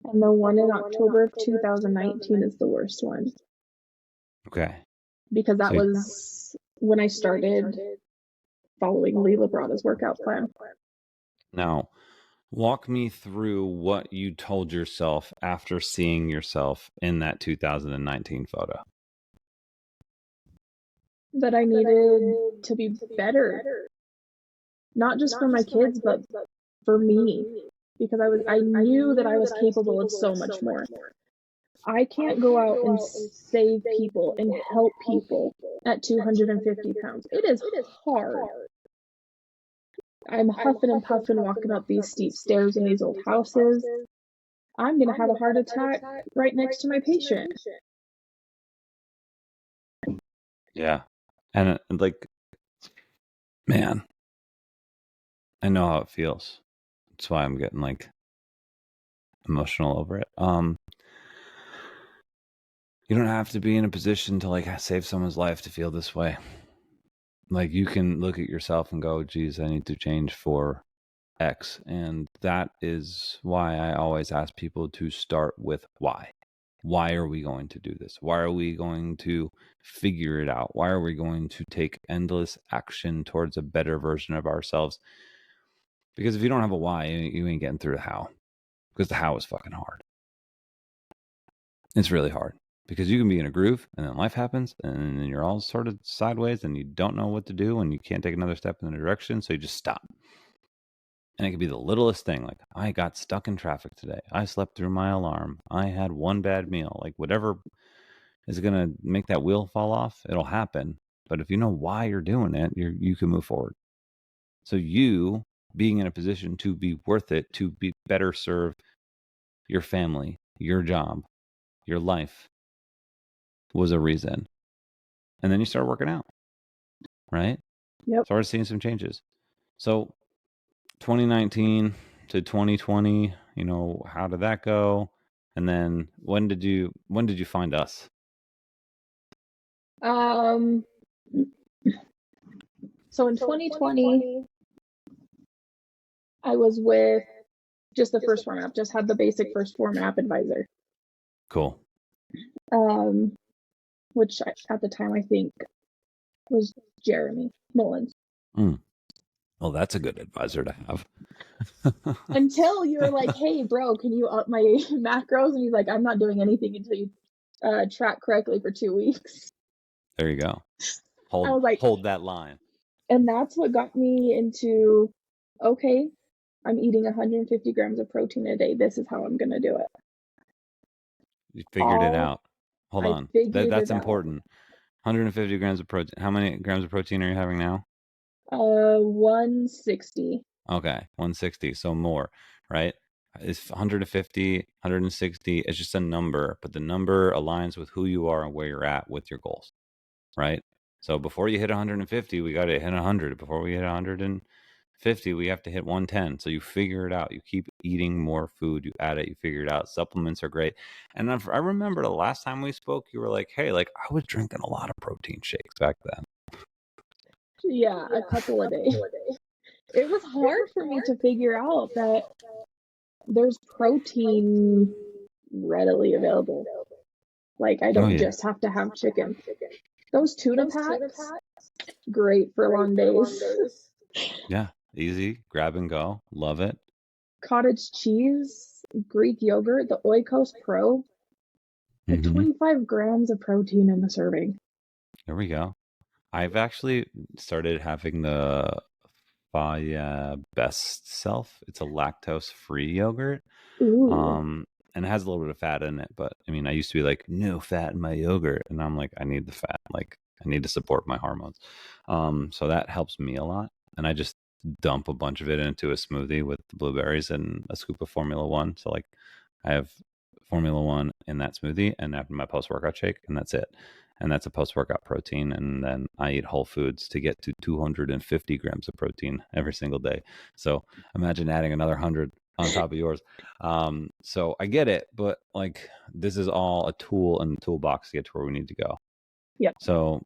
And the one in October of 2019 is the worst one. Okay. Because that was when I started following Lee Labrada's workout plan. Now, walk me through what you told yourself after seeing yourself in that 2019 photo. That I needed to be better. Not just for my kids, but for me. Because I knew that I was capable of so much more. I can't go out and save people and help people at 250 pounds. It is hard. I'm huffing and puffing walking up these steep stairs in these old houses. I'm going to have a heart attack right next to my patient. Yeah. And man, I know how it feels. That's why I'm getting emotional over it. You don't have to be in a position to save someone's life to feel this way. You can look at yourself and go, geez, I need to change for X. And that is why I always ask people to start with why. Why are we going to do this? Why are we going to figure it out? Why are we going to take endless action towards a better version of ourselves? Because if you don't have a why, you ain't getting through the how. Because the how is fucking hard. It's really hard. Because you can be in a groove and then life happens and then you're all sort of sideways and you don't know what to do and you can't take another step in the direction. So you just stop. And it could be the littlest thing. I got stuck in traffic today. I slept through my alarm. I had one bad meal. Whatever is going to make that wheel fall off, it'll happen. But if you know why you're doing it, you can move forward. So you being in a position to be worth it, to be better serve your family, your job, your life was a reason. And then you start working out, right? Yep. Started seeing some changes. So 2019 to 2020, how did that go? And then when did you find us? So in 2020, I was with just the first form app, just had the basic first form app advisor. Cool. Which at the time I think was Jeremy Mullins. Well, that's a good advisor to have. Until you were like, hey, bro, can you up my macros? And he's like, I'm not doing anything until you track correctly for 2 weeks. There you go. Hold that line. And that's what got me into, okay, I'm eating 150 grams of protein a day. This is how I'm going to do it. You figured it out. Hold on. That's important. 150 grams of protein. How many grams of protein are you having now? 160. Okay, 160. So more, right? It's 150, 160. It's just a number, but the number aligns with who you are and where you're at with your goals, right? So before you hit 150, we got to hit 100. Before we hit 150, we have to hit 110. So you figure it out. You keep eating more food. You add it. You figure it out. Supplements are great. And I remember the last time we spoke, you were like, hey, I was drinking a lot of protein shakes back then. Yeah, a couple a day. It was hard for me to figure out that there's protein readily available. I don't just have to have chicken. Those tuna packs, great for long days. Yeah, easy, grab and go. Love it. Cottage cheese, Greek yogurt, the Oikos Pro, 25 grams of protein in a serving. There we go. I've actually started having the Faya Best Self. It's a lactose-free yogurt. Ooh. Um, and it has a little bit of fat in it, but I mean, I used to be like, no fat in my yogurt, and I'm like, I need the fat. Like, I need to support my hormones. So that helps me a lot, and I just dump a bunch of it into a smoothie with the blueberries and a scoop of Formula One. So like, I have Formula One in that smoothie, and after my post-workout shake, and that's it. And that's a post-workout protein, and then I eat whole foods to get to 250 grams of protein every single day. So imagine adding another 100 on top of yours. So I get it, but like this is all a tool in the toolbox to get to where we need to go. Yep. So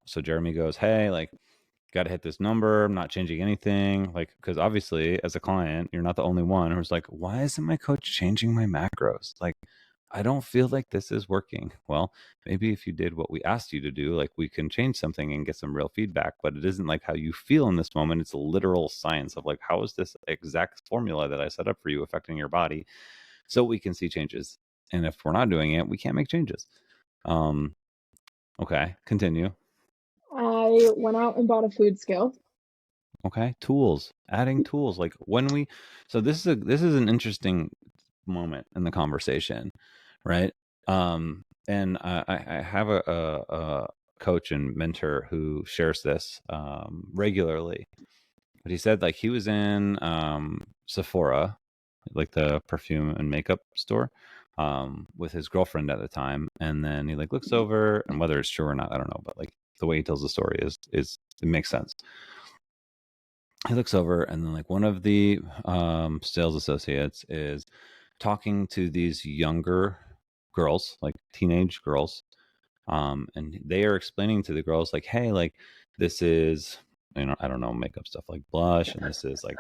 so Jeremy goes, hey, like, got to hit this number. I'm not changing anything. Like, because obviously, as a client, you're not the only one who's like, why isn't my coach changing my macros? Like, I don't feel like this is working. Well, maybe if you did what we asked you to do, like, we can change something and get some real feedback, but it isn't like how you feel in this moment. It's a literal science of like, how is this exact formula that I set up for you affecting your body so we can see changes? And if we're not doing it, we can't make changes. Okay, continue. I went out and bought a food scale. Okay, tools, adding tools. Like when we, so this is an interesting moment in the conversation, right? And I have a coach and mentor who shares this regularly, but he said like he was in Sephora, like the perfume and makeup store, with his girlfriend at the time, and then he like looks over, and whether it's true or not, I don't know, but like the way he tells the story is it makes sense. He looks over, and then like one of the sales associates is talking to these younger girls, like teenage girls, and they are explaining to the girls like, hey, like this is, I don't know, makeup stuff like blush, and this is like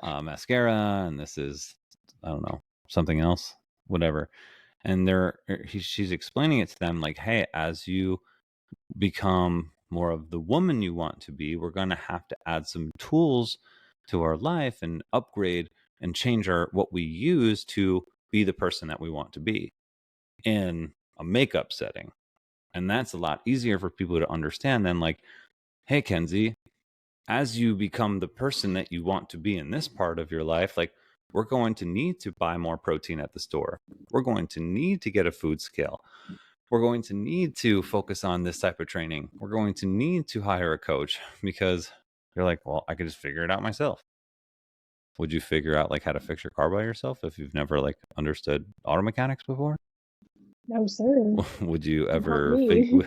mascara, and this is, I don't know, something else, whatever. And she's explaining it to them like, hey, as you become more of the woman you want to be, we're going to have to add some tools to our life and upgrade and change our what we use to be the person that we want to be in a makeup setting. And that's a lot easier for people to understand than like, hey, Kenzie, as you become the person that you want to be in this part of your life, like we're going to need to buy more protein at the store. We're going to need to get a food scale. We're going to need to focus on this type of training. We're going to need to hire a coach because you're like, well, I could just figure it out myself. Would you figure out like how to fix your car by yourself if you've never like understood auto mechanics before? No, sir. Would you Not ever me.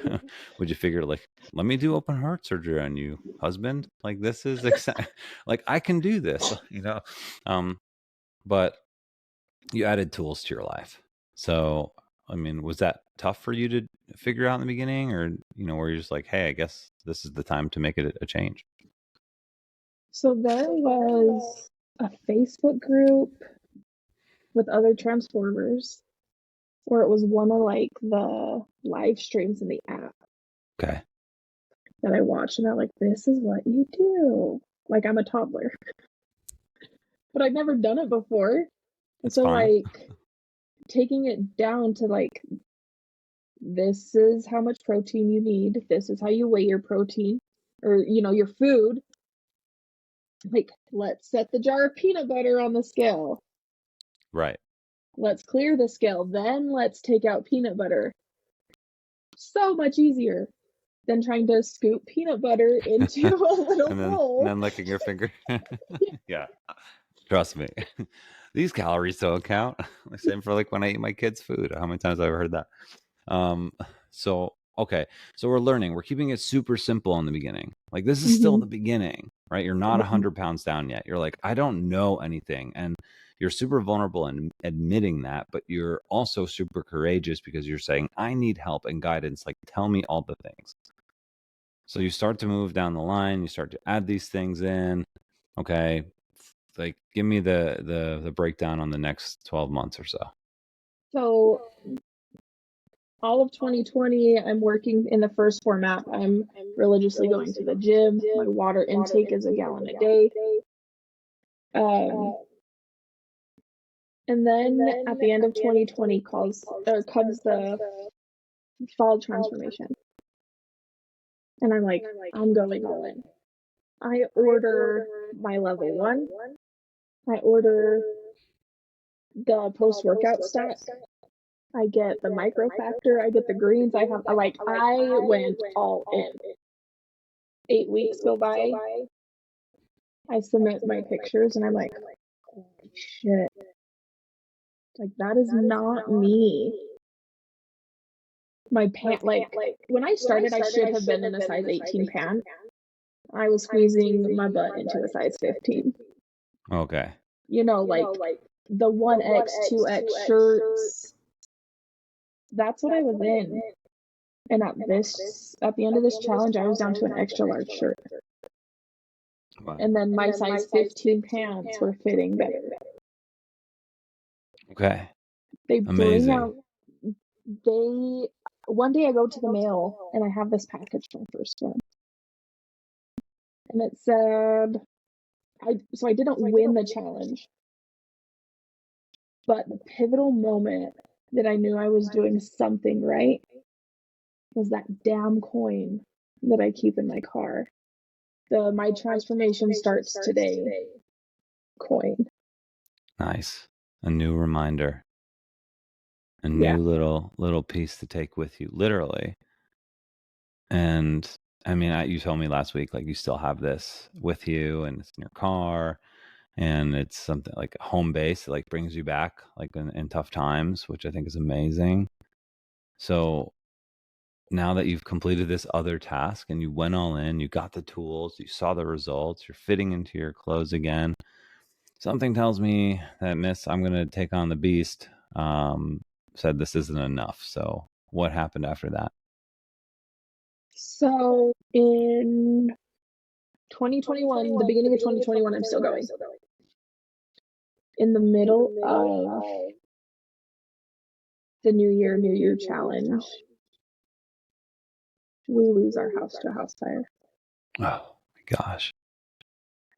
would you figure like, let me do open heart surgery on you, husband? Like this is like I can do this, Um, but you added tools to your life. So, I mean, was that tough for you to figure out in the beginning, or where you're just like, hey, I guess this is the time to make it a change? So there was a Facebook group with other Transformers where it was one of like the live streams in the app Okay, that I watched, and I'm like, this is what you do. Like I'm a toddler, but I'd never done it before. And it's so fine. like taking it down to like this is how much protein you need, this is how you weigh your protein or your food. Like let's set the jar of peanut butter on the scale. Right. Let's clear the scale, then let's take out peanut butter. So much easier than trying to scoop peanut butter into a little And bowl. then licking your finger. Yeah, trust me. These calories don't count. Same for like when I eat my kids' food. How many times have I heard that? Um, so okay, so we're learning. We're keeping it super simple in the beginning. Like this is still Mm-hmm. the beginning, right? You're not 100 pounds down yet. You're like, I don't know anything, and you're super vulnerable in admitting that. But you're also super courageous because you're saying, I need help and guidance. Like, tell me all the things. So you start to move down the line. You start to add these things in. Okay, like give me the breakdown on the next 12 months or so. So all of 2020, I'm working in the first format. I'm religiously going to the gym. My water intake is a gallon a day. Um, and then at the end of 2020 comes the fall transformation. And I'm like, I'm going all in. I order my level 1. I order the post-workout stack. I get the micro factor. I get the greens. I went all in. 8 weeks go by. I submit my pictures and I'm like, holy shit. Like, that is not me. My pant, like, when I started, I should have been in a size 18 pant. I was squeezing my butt into a size 15. Okay. You know, like the 1X, 2X shirts. That's what I was in. And at the end of this challenge, I was down to an extra large shirt. Wow. And then my size 15 pants were fitting better. Okay. They bring Amazing. out, one day I go to the mail and I have this package from First One. And it said, so I didn't win the challenge. But the pivotal moment that I knew I was doing something right was that damn coin that I keep in my car. The My Transformation Starts Today coin. Nice. A new reminder. A Yeah. new little piece to take with you, literally. And I mean, you told me last week, like, you still have this with you and it's in your car and it's something like a home base that like brings you back like in tough times, which I think is amazing. So now that you've completed this other task and you went all in, you got the tools, you saw the results, you're fitting into your clothes again. Something tells me that Miss I'm going to take on the beast said this isn't enough. So what happened after that? So in 2021, the beginning of 2021, I'm still going. In the middle of the New Year challenge, we lose our house to a house fire. Oh my gosh.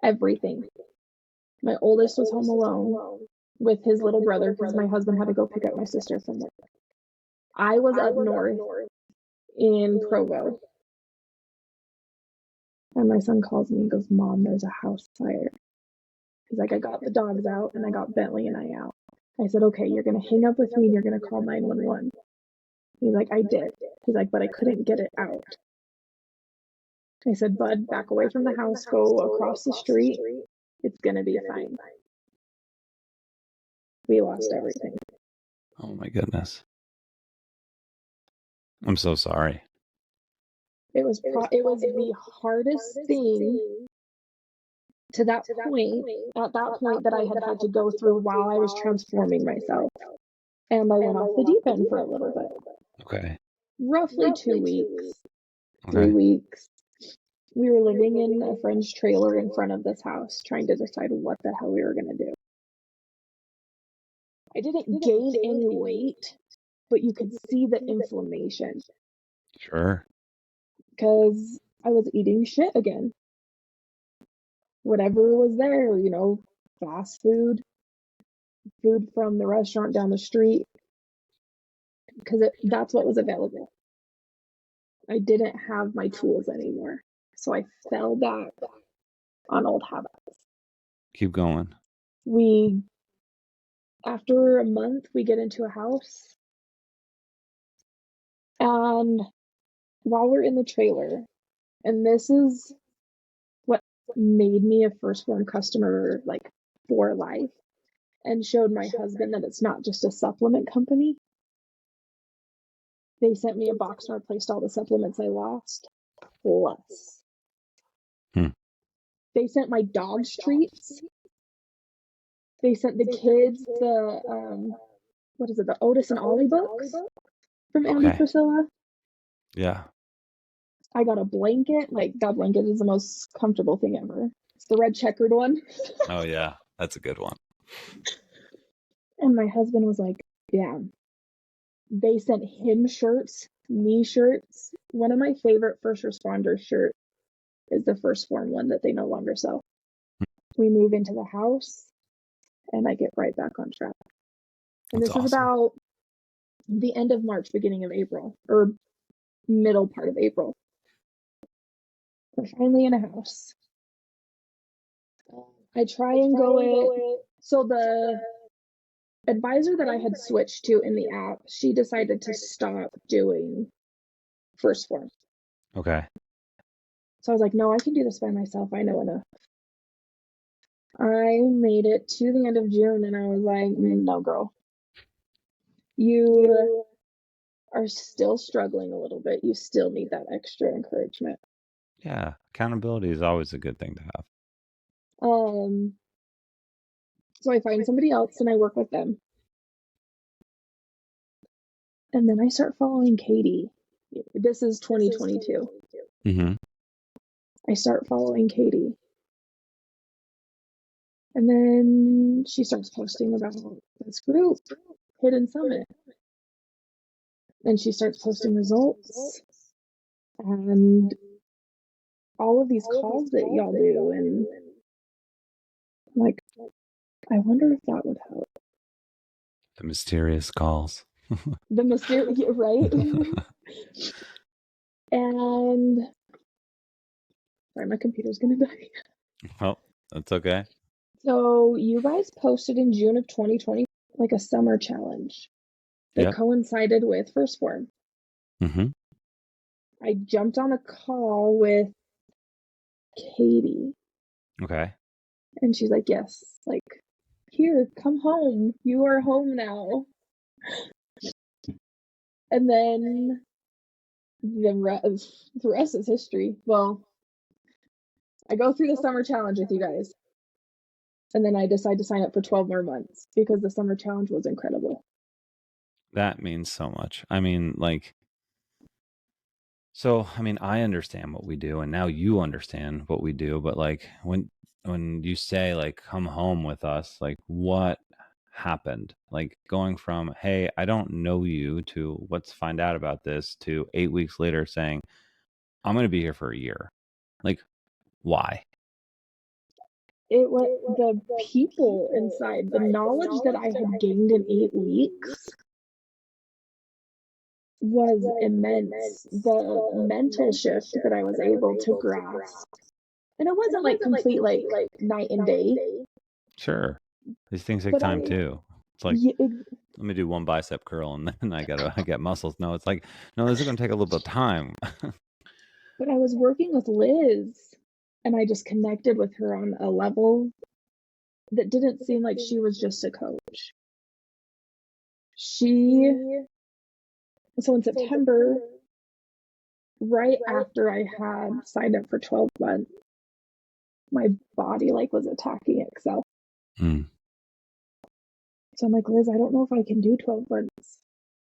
Everything. My oldest was home alone with his little brother because my husband had to go pick up my sister from work. I was up north in Provo. And my son calls me and goes, Mom, there's a house fire. He's like, I got the dogs out and I got Bentley and I out. I said, okay, you're going to hang up with me and you're going to call 911. He's like, I did. He's like, but I couldn't get it out. I said, Bud, back away from the house, go across the street. It's going to be fine. We lost everything. Oh my goodness. I'm so sorry. It was the hardest thing to that point, at that point that I had to go through while I was transforming myself. And I went off the deep end for a little bit. Okay. Roughly 2 weeks, Okay. 3 weeks. We were living in a friend's trailer in front of this house, trying to decide what the hell we were going to do. I didn't gain any weight, but you could see the inflammation. Sure. Because I was eating shit again. Whatever was there, fast food, food from the restaurant down the street, because that's what was available. I didn't have my tools anymore. So I fell back on old habits. Keep going. After a month, we get into a house. And while we're in the trailer, and this is what made me a first form customer, like, for life, and showed my husband that it's not just a supplement company. They sent me a box and replaced all the supplements I lost, plus. They sent my dogs treats. They sent the kids the Otis and Ollie books from Andy Priscilla. Yeah. I got a blanket. Like, that blanket is the most comfortable thing ever. It's the red checkered one. Oh yeah, that's a good one. And my husband was like, yeah. They sent him shirts, me shirts. One of my favorite first responder shirts is the First Form one that they no longer sell. We move into the house and I get right back on track. And That's this is awesome. about the end of March, beginning of April, or middle part of April. We're finally in a house. I try and go it. So the advisor that I had switched to in the app, she decided to stop doing first form. Okay. So I was like, no, I can do this by myself. I know enough. I made it to the end of June and I was like, no, girl. You are still struggling a little bit. You still need that extra encouragement. Yeah. Accountability is always a good thing to have. Um, so I find somebody else and I work with them. And then I start following Katie. This is 2022. Mm-hmm. I start following Katie. And then she starts posting about this group, Hidden Summit. And she starts posting results and all of these calls that y'all do. And I'm like, I wonder if that would help. The mysterious calls. The mysterious, right? And sorry, my computer's gonna die. Well, that's okay. So you guys posted in June of 2020 like a summer challenge that Yep. coincided with first form. Mm-hmm. I jumped on a call with Katie Okay. and she's like, yes, like, here, come home. You are home now. And then the rest is history. Well, I go through the summer challenge with you guys. And then I decide to sign up for 12 more months because the summer challenge was incredible. That means so much. I mean, like, so, I mean, I understand what we do, and now you understand what we do, but like when you say like come home with us, like what happened? Like going from, hey, I don't know you to let's find out about this to 8 weeks later saying, I'm gonna be here for a year. Like, why? It was the people inside, the knowledge that I had gained in 8 weeks was immense. The mental shift that I was able to grasp. And it wasn't like complete like night and day, Sure. These things take but time too. It's like, yeah, let me do one bicep curl and then I get muscles. No, it's like, no, this is gonna take a little bit of time. but I was working with Liz and I just connected with her on a level that didn't seem like she was just a coach. She, so in September, right after I had signed up for 12 months, my body like was attacking itself. Mm. So I'm like, Liz, I don't know if I can do 12 months.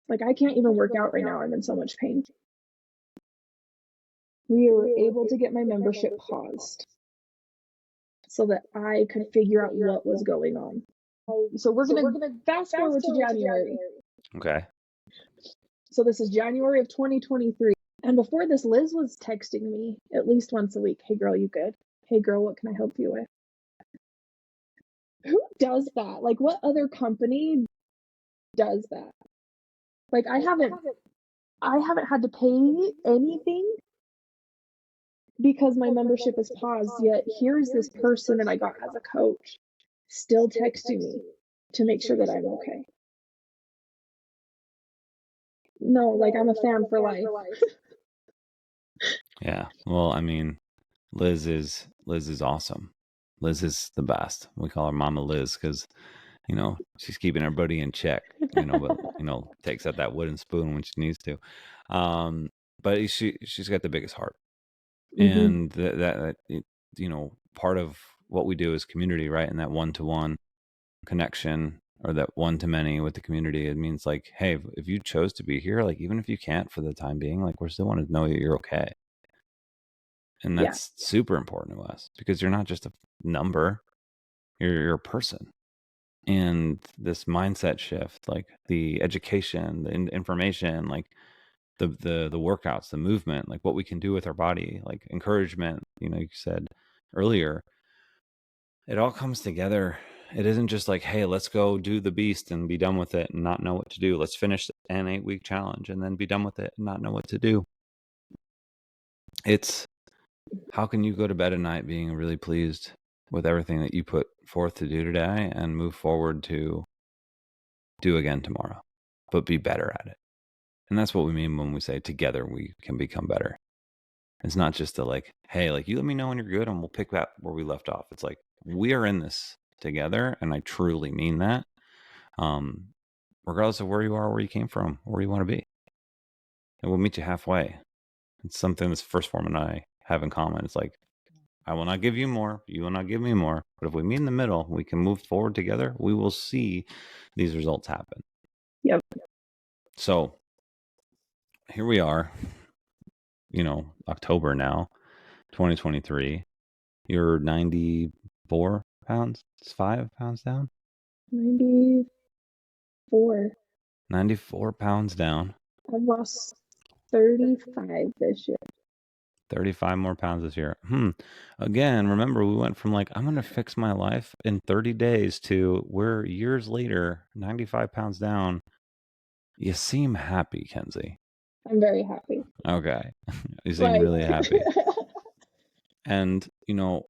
Like, I can't even work out right now. I'm in so much pain. We were able to get my membership paused so that I could figure out what was going on. So we're going to fast forward to January. Okay. So this is January of 2023. And before this, Liz was texting me at least once a week. Hey, girl, you good? Hey, girl, what can I help you with? Who does that? Like, what other company does that? Like, I haven't had to pay anything because my membership is paused, yet here's this person that I got as a coach still texting me to make sure that I'm okay. No, like, I'm a fan for life. Yeah. Well, I mean, Liz is awesome. Liz is the best. We call her Mama Liz because she's keeping everybody in check. But takes out that wooden spoon when she needs to. But she's got the biggest heart, Mm-hmm. and part of what we do is community, right? And that one-to-one connection or that one-to-many with the community. It means like, hey, if you chose to be here, like even if you can't for the time being, like we still want to know that you're okay. And Yeah. that's super important to us because you're not just a number, you're a person. And this mindset shift, like the education, the information, like the workouts, the movement, like what we can do with our body, like encouragement, you said earlier, it all comes together. It isn't just like, hey, let's go do the beast and be done with it and not know what to do. Let's finish an 8-week challenge and then be done with it and not know what to do. It's how can you go to bed at night being really pleased with everything that you put forth to do today and move forward to do again tomorrow, but be better at it? And that's what we mean when we say together we can become better. It's not just a like, hey, like you let me know when you're good and we'll pick that where we left off. It's like we are in this together, and I truly mean that. Um, Regardless of where you are, where you came from, where you want to be, and we'll meet you halfway. It's something this first form and I have in common. It's like I will not give you more, you will not give me more, but if we meet in the middle, we can move forward together. We will see these results happen. Yep. So here we are, October now, 2023. You're 94 pounds. It's 5 pounds down. 94. 94 pounds down. I've lost 35 this year. 35 more pounds this year. Again, remember we went from like, I'm going to fix my life in 30 days to we're years later, 95 pounds down. You seem happy, Kenzie. I'm very happy. Okay. You seem really happy. And what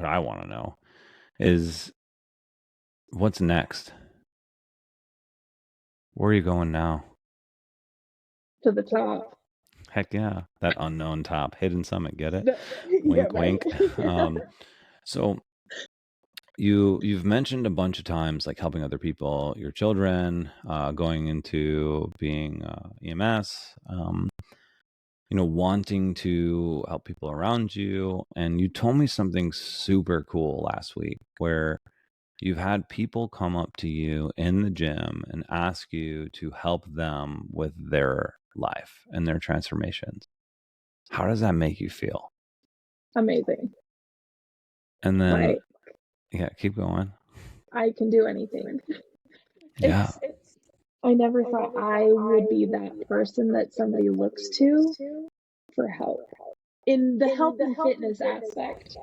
I want to know is what's next? Where are you going now? To the top. Heck yeah. That unknown top, hidden summit, get it? Yeah, Wink, right. wink. So you've mentioned a bunch of times like helping other people, your children, going into being EMS, wanting to help people around you. And you told me something super cool last week where you've had people come up to you in the gym and ask you to help them with their life and their transformations. How does that make you feel? Amazing. And then, Like, yeah, keep going. I can do anything. Yeah. I never thought I would be that person that somebody looks to for help in the health and fitness aspect,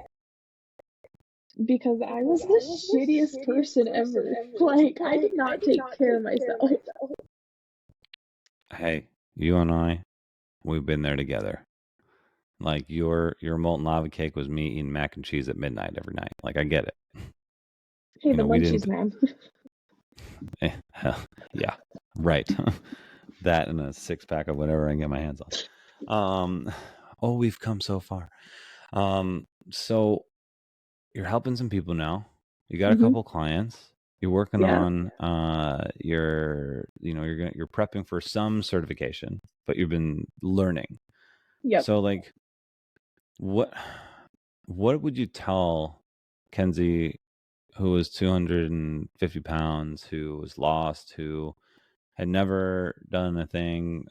because I was the shittiest person ever. Like, I did not take care of myself. Hey, you and I, we've been there together. Like your molten lava cake was me eating mac and cheese at midnight every night. Like I get it. Hey, the We munchies, didn't. man. Yeah, right. That and a 6-pack of whatever I can get my hands on. Oh, we've come so far. So you're helping some people now. You got a couple clients. You're working Yeah. on you're prepping for some certification, but you've been learning. Yep. So like what would you tell Kenzie, who was 250 pounds, who was lost, who had never done a thing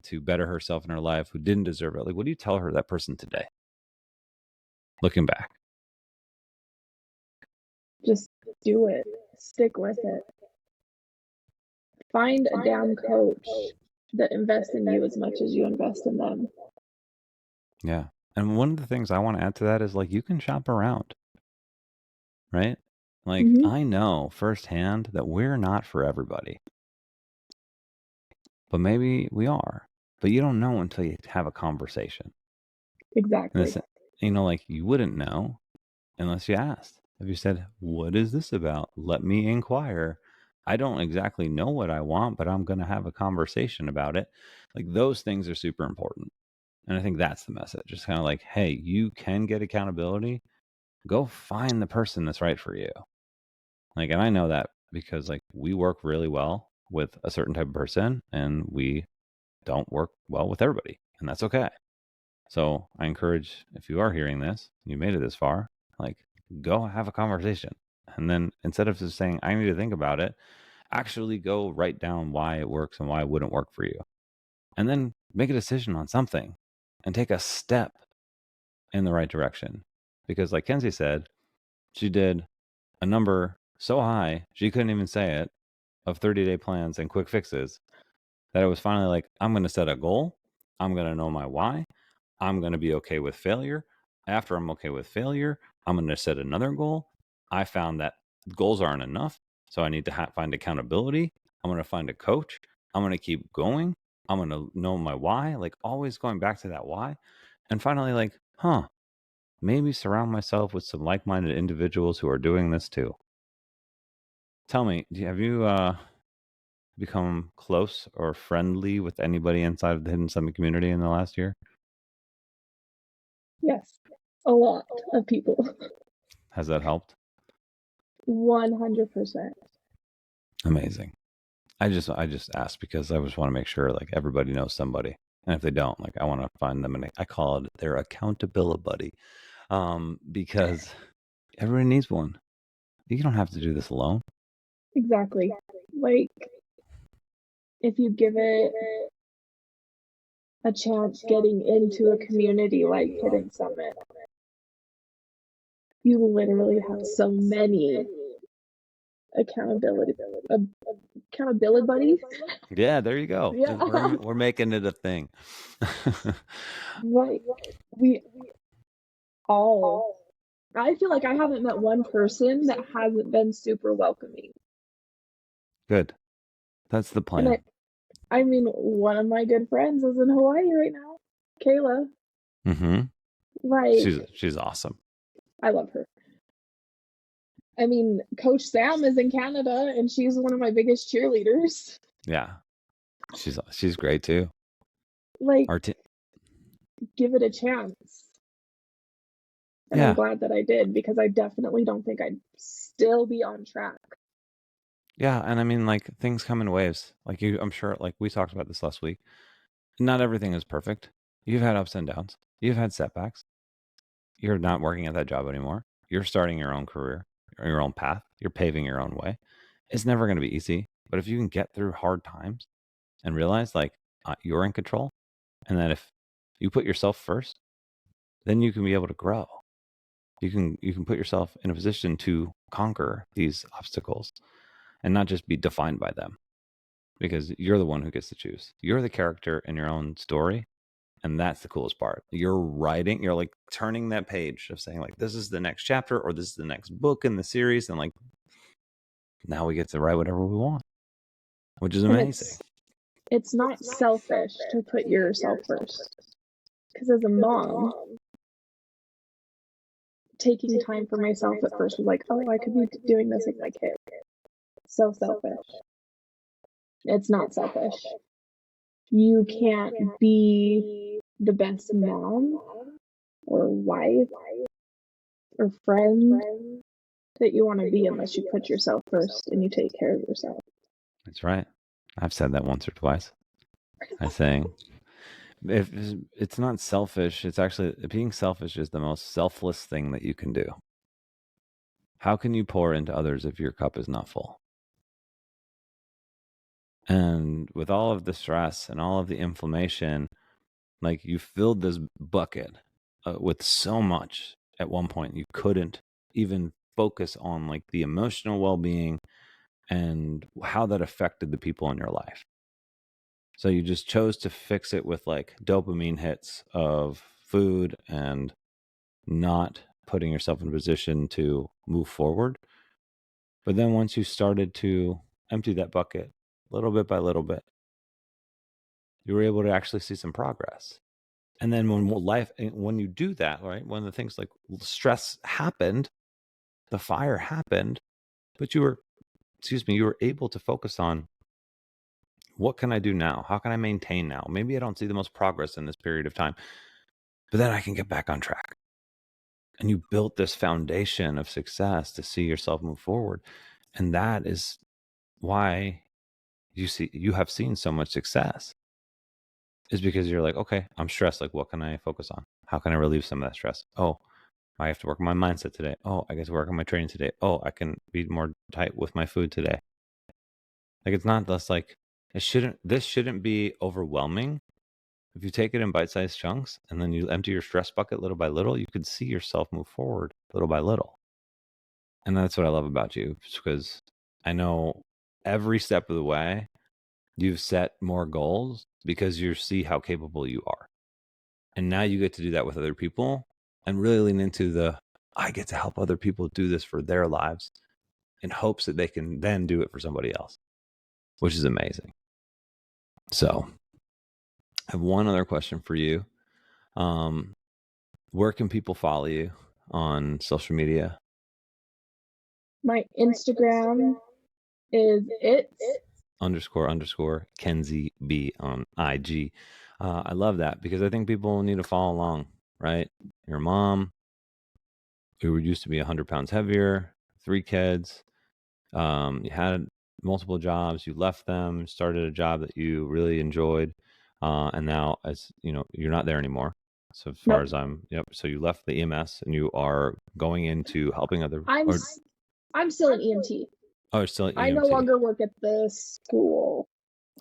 to better herself in her life, who didn't deserve it? Like, what do you tell her, that person today, looking back? Just do it. Stick with it. Find a damn coach that invests in you as much as you invest in them. Yeah. And one of the things I want to add to that is like, you can shop around, right? Like, I know firsthand that we're not for everybody, but maybe we are. But you don't know until you have a conversation. And Exactly. it's, like you wouldn't know unless you asked. If you said, what is this about? Let me inquire. I don't exactly know what I want, but I'm going to have a conversation about it. Like those things are super important. And I think that's the message. It's kind of like, hey, you can get accountability. Go find the person that's right for you. Like, and I know that because like we work really well with a certain type of person and we don't work well with everybody. And that's okay. So I encourage, if you are hearing this, you made it this far, like go have a conversation. And then instead of just saying, I need to think about it, actually go write down why it works and why it wouldn't work for you. And then make a decision on something and take a step in the right direction. Because like Kenzie said, she did a number so high, she couldn't even say it, of 30-day plans and quick fixes, that it was finally like, I'm going to set a goal. I'm going to know my why. I'm going to be okay with failure. After I'm okay with failure, I'm going to set another goal. I found that goals aren't enough. So I need to find accountability. I'm going to find a coach. I'm going to keep going. I'm going to know my why, like always going back to that why. And finally, like, maybe surround myself with some like-minded individuals who are doing this too. Tell me, have you become close or friendly with anybody inside of the Hidden Summit community in the last year? Yes, a lot of people. Has that helped? 100%. Amazing. I just asked because I just want to make sure like everybody knows somebody. And if they don't, like I want to find them and I call it their accountability buddy. Because everybody needs one. You don't have to do this alone. Exactly. Like, if you give it a chance getting into a community like Hidden Summit, you literally have so many accountability uh, accountability buddies. Yeah, there you go. Yeah. We're making it a thing. Like, we all, I feel like I haven't met one person that hasn't been super welcoming. Good. That's the And plan. I mean, one of my good friends is in Hawaii right now, Kayla. Mm-hmm. Like, She's awesome. I love her. I mean, Coach Sam is in Canada, and she's one of my biggest cheerleaders. Yeah, she's great too. Like, Our team. give it a chance. And I'm Yeah, glad that I did, because I definitely don't think I'd still be on track. yeah, and I mean like things come in waves. Like you, I'm sure. Like we talked about this last week. Not everything is perfect. You've had ups and downs. You've had setbacks. You're not working at that job anymore. You're starting your own career, your own path. You're paving your own way. It's never going to be easy, but if you can get through hard times and realize like you're in control, and that if you put yourself first, then you can be able to grow. You can put yourself in a position to conquer these obstacles and not just be defined by them, because you're the one who gets to choose. You're the character in your own story, and that's the coolest part. You're like turning that page of saying like this is the next chapter or this is the next book in the series, and like now we get to write whatever we want, which is And amazing. it's not selfish to put yourself first. Because as a mom, taking time for myself at first was like, oh, I could be doing this with my kid. So selfish. It's not selfish. You can't be the best mom or wife or friend that you want to be unless you put yourself first and you take care of yourself. That's right. I've said that once or twice. I saying if it's not selfish, it's actually being selfish is the most selfless thing that you can do. How can you pour into others if your cup is not full? And with all of the stress and all of the inflammation, like you filled this bucket with so much at one point, you couldn't even focus on like the emotional well-being and how that affected the people in your life. So you just chose to fix it with like dopamine hits of food and not putting yourself in a position to move forward. But then once you started to empty that bucket little bit by little bit, you were able to actually see some progress. And then when you do that, right, one of the things like stress happened, the fire happened, but you were able to focus on what can I do now? How can I maintain now? Maybe I don't see the most progress in this period of time, but then I can get back on track. And you built this foundation of success to see yourself move forward. And that is why you have seen so much success, is because you're like, okay, I'm stressed. Like, what can I focus on? How can I relieve some of that stress? Oh, I have to work on my mindset today. Oh, I get to work on my training today. Oh, I can be more tight with my food today. Like, it's not less like this shouldn't be overwhelming. If you take it in bite-sized chunks and then you empty your stress bucket little by little, you could see yourself move forward little by little. And that's what I love about you, because I know every step of the way you've set more goals because you see how capable you are. And now you get to do that with other people and really lean into I get to help other people do this for their lives in hopes that they can then do it for somebody else, which is amazing. So I have one other question for you. Um, where can people follow you on social media? My Instagram is it's __ Kenzie B on IG. I love that because I think people need to follow along, right? Your mom, who used to be 100 pounds heavier, 3 kids. You had multiple jobs. You left them, started a job that you really enjoyed, and now, as you know, you're not there anymore. So as far nope. as yep. So you left the EMS and you are going into helping other, I'm or I'm still an EMT. oh, you're still at I no EMT. longer work at the school.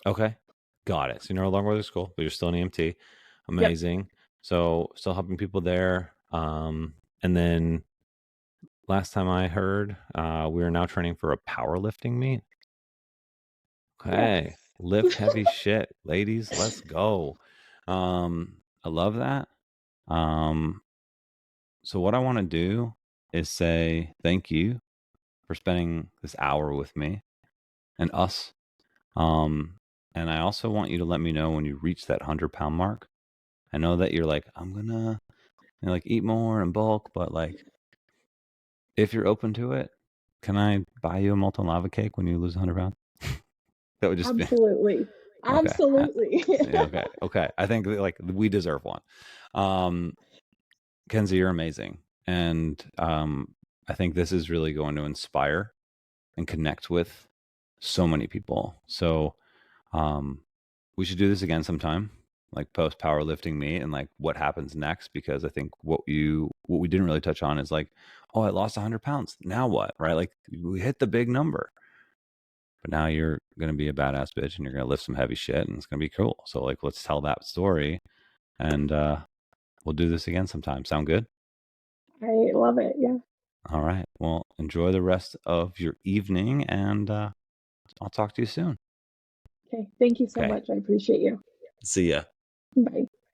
Okay, got it. So you're no longer with the school, but you're still an EMT. Yep. Amazing. So still helping people there. And then last time I heard, we are now training for a powerlifting meet. Yes. Okay, lift heavy shit, ladies. Let's go. I love that. Um, so what I want to do is say thank you for spending this hour with me and us. Um, and I also want you to let me know when you reach that 100-pound mark. I know that you're like, I'm gonna like eat more and bulk, but like if you're open to it, can I buy you a molten lava cake when you lose 100 pounds? That would just be Absolutely. okay. Absolutely. Yeah, okay. Okay. I think like we deserve one. Um, Kenzie, you're amazing. And I think this is really going to inspire and connect with so many people. So um, we should do this again sometime, like post powerlifting meet and like what happens next, because I think what we didn't really touch on is like, oh, I lost 100 pounds. Now what? Right? Like we hit the big number. But now you're going to be a badass bitch and you're going to lift some heavy shit and it's going to be cool. So like let's tell that story and we'll do this again sometime. Sound good? I love it. Yeah. All right. Well, enjoy the rest of your evening and I'll talk to you soon. Okay. Thank you so Okay. much. I appreciate you. See ya. Bye.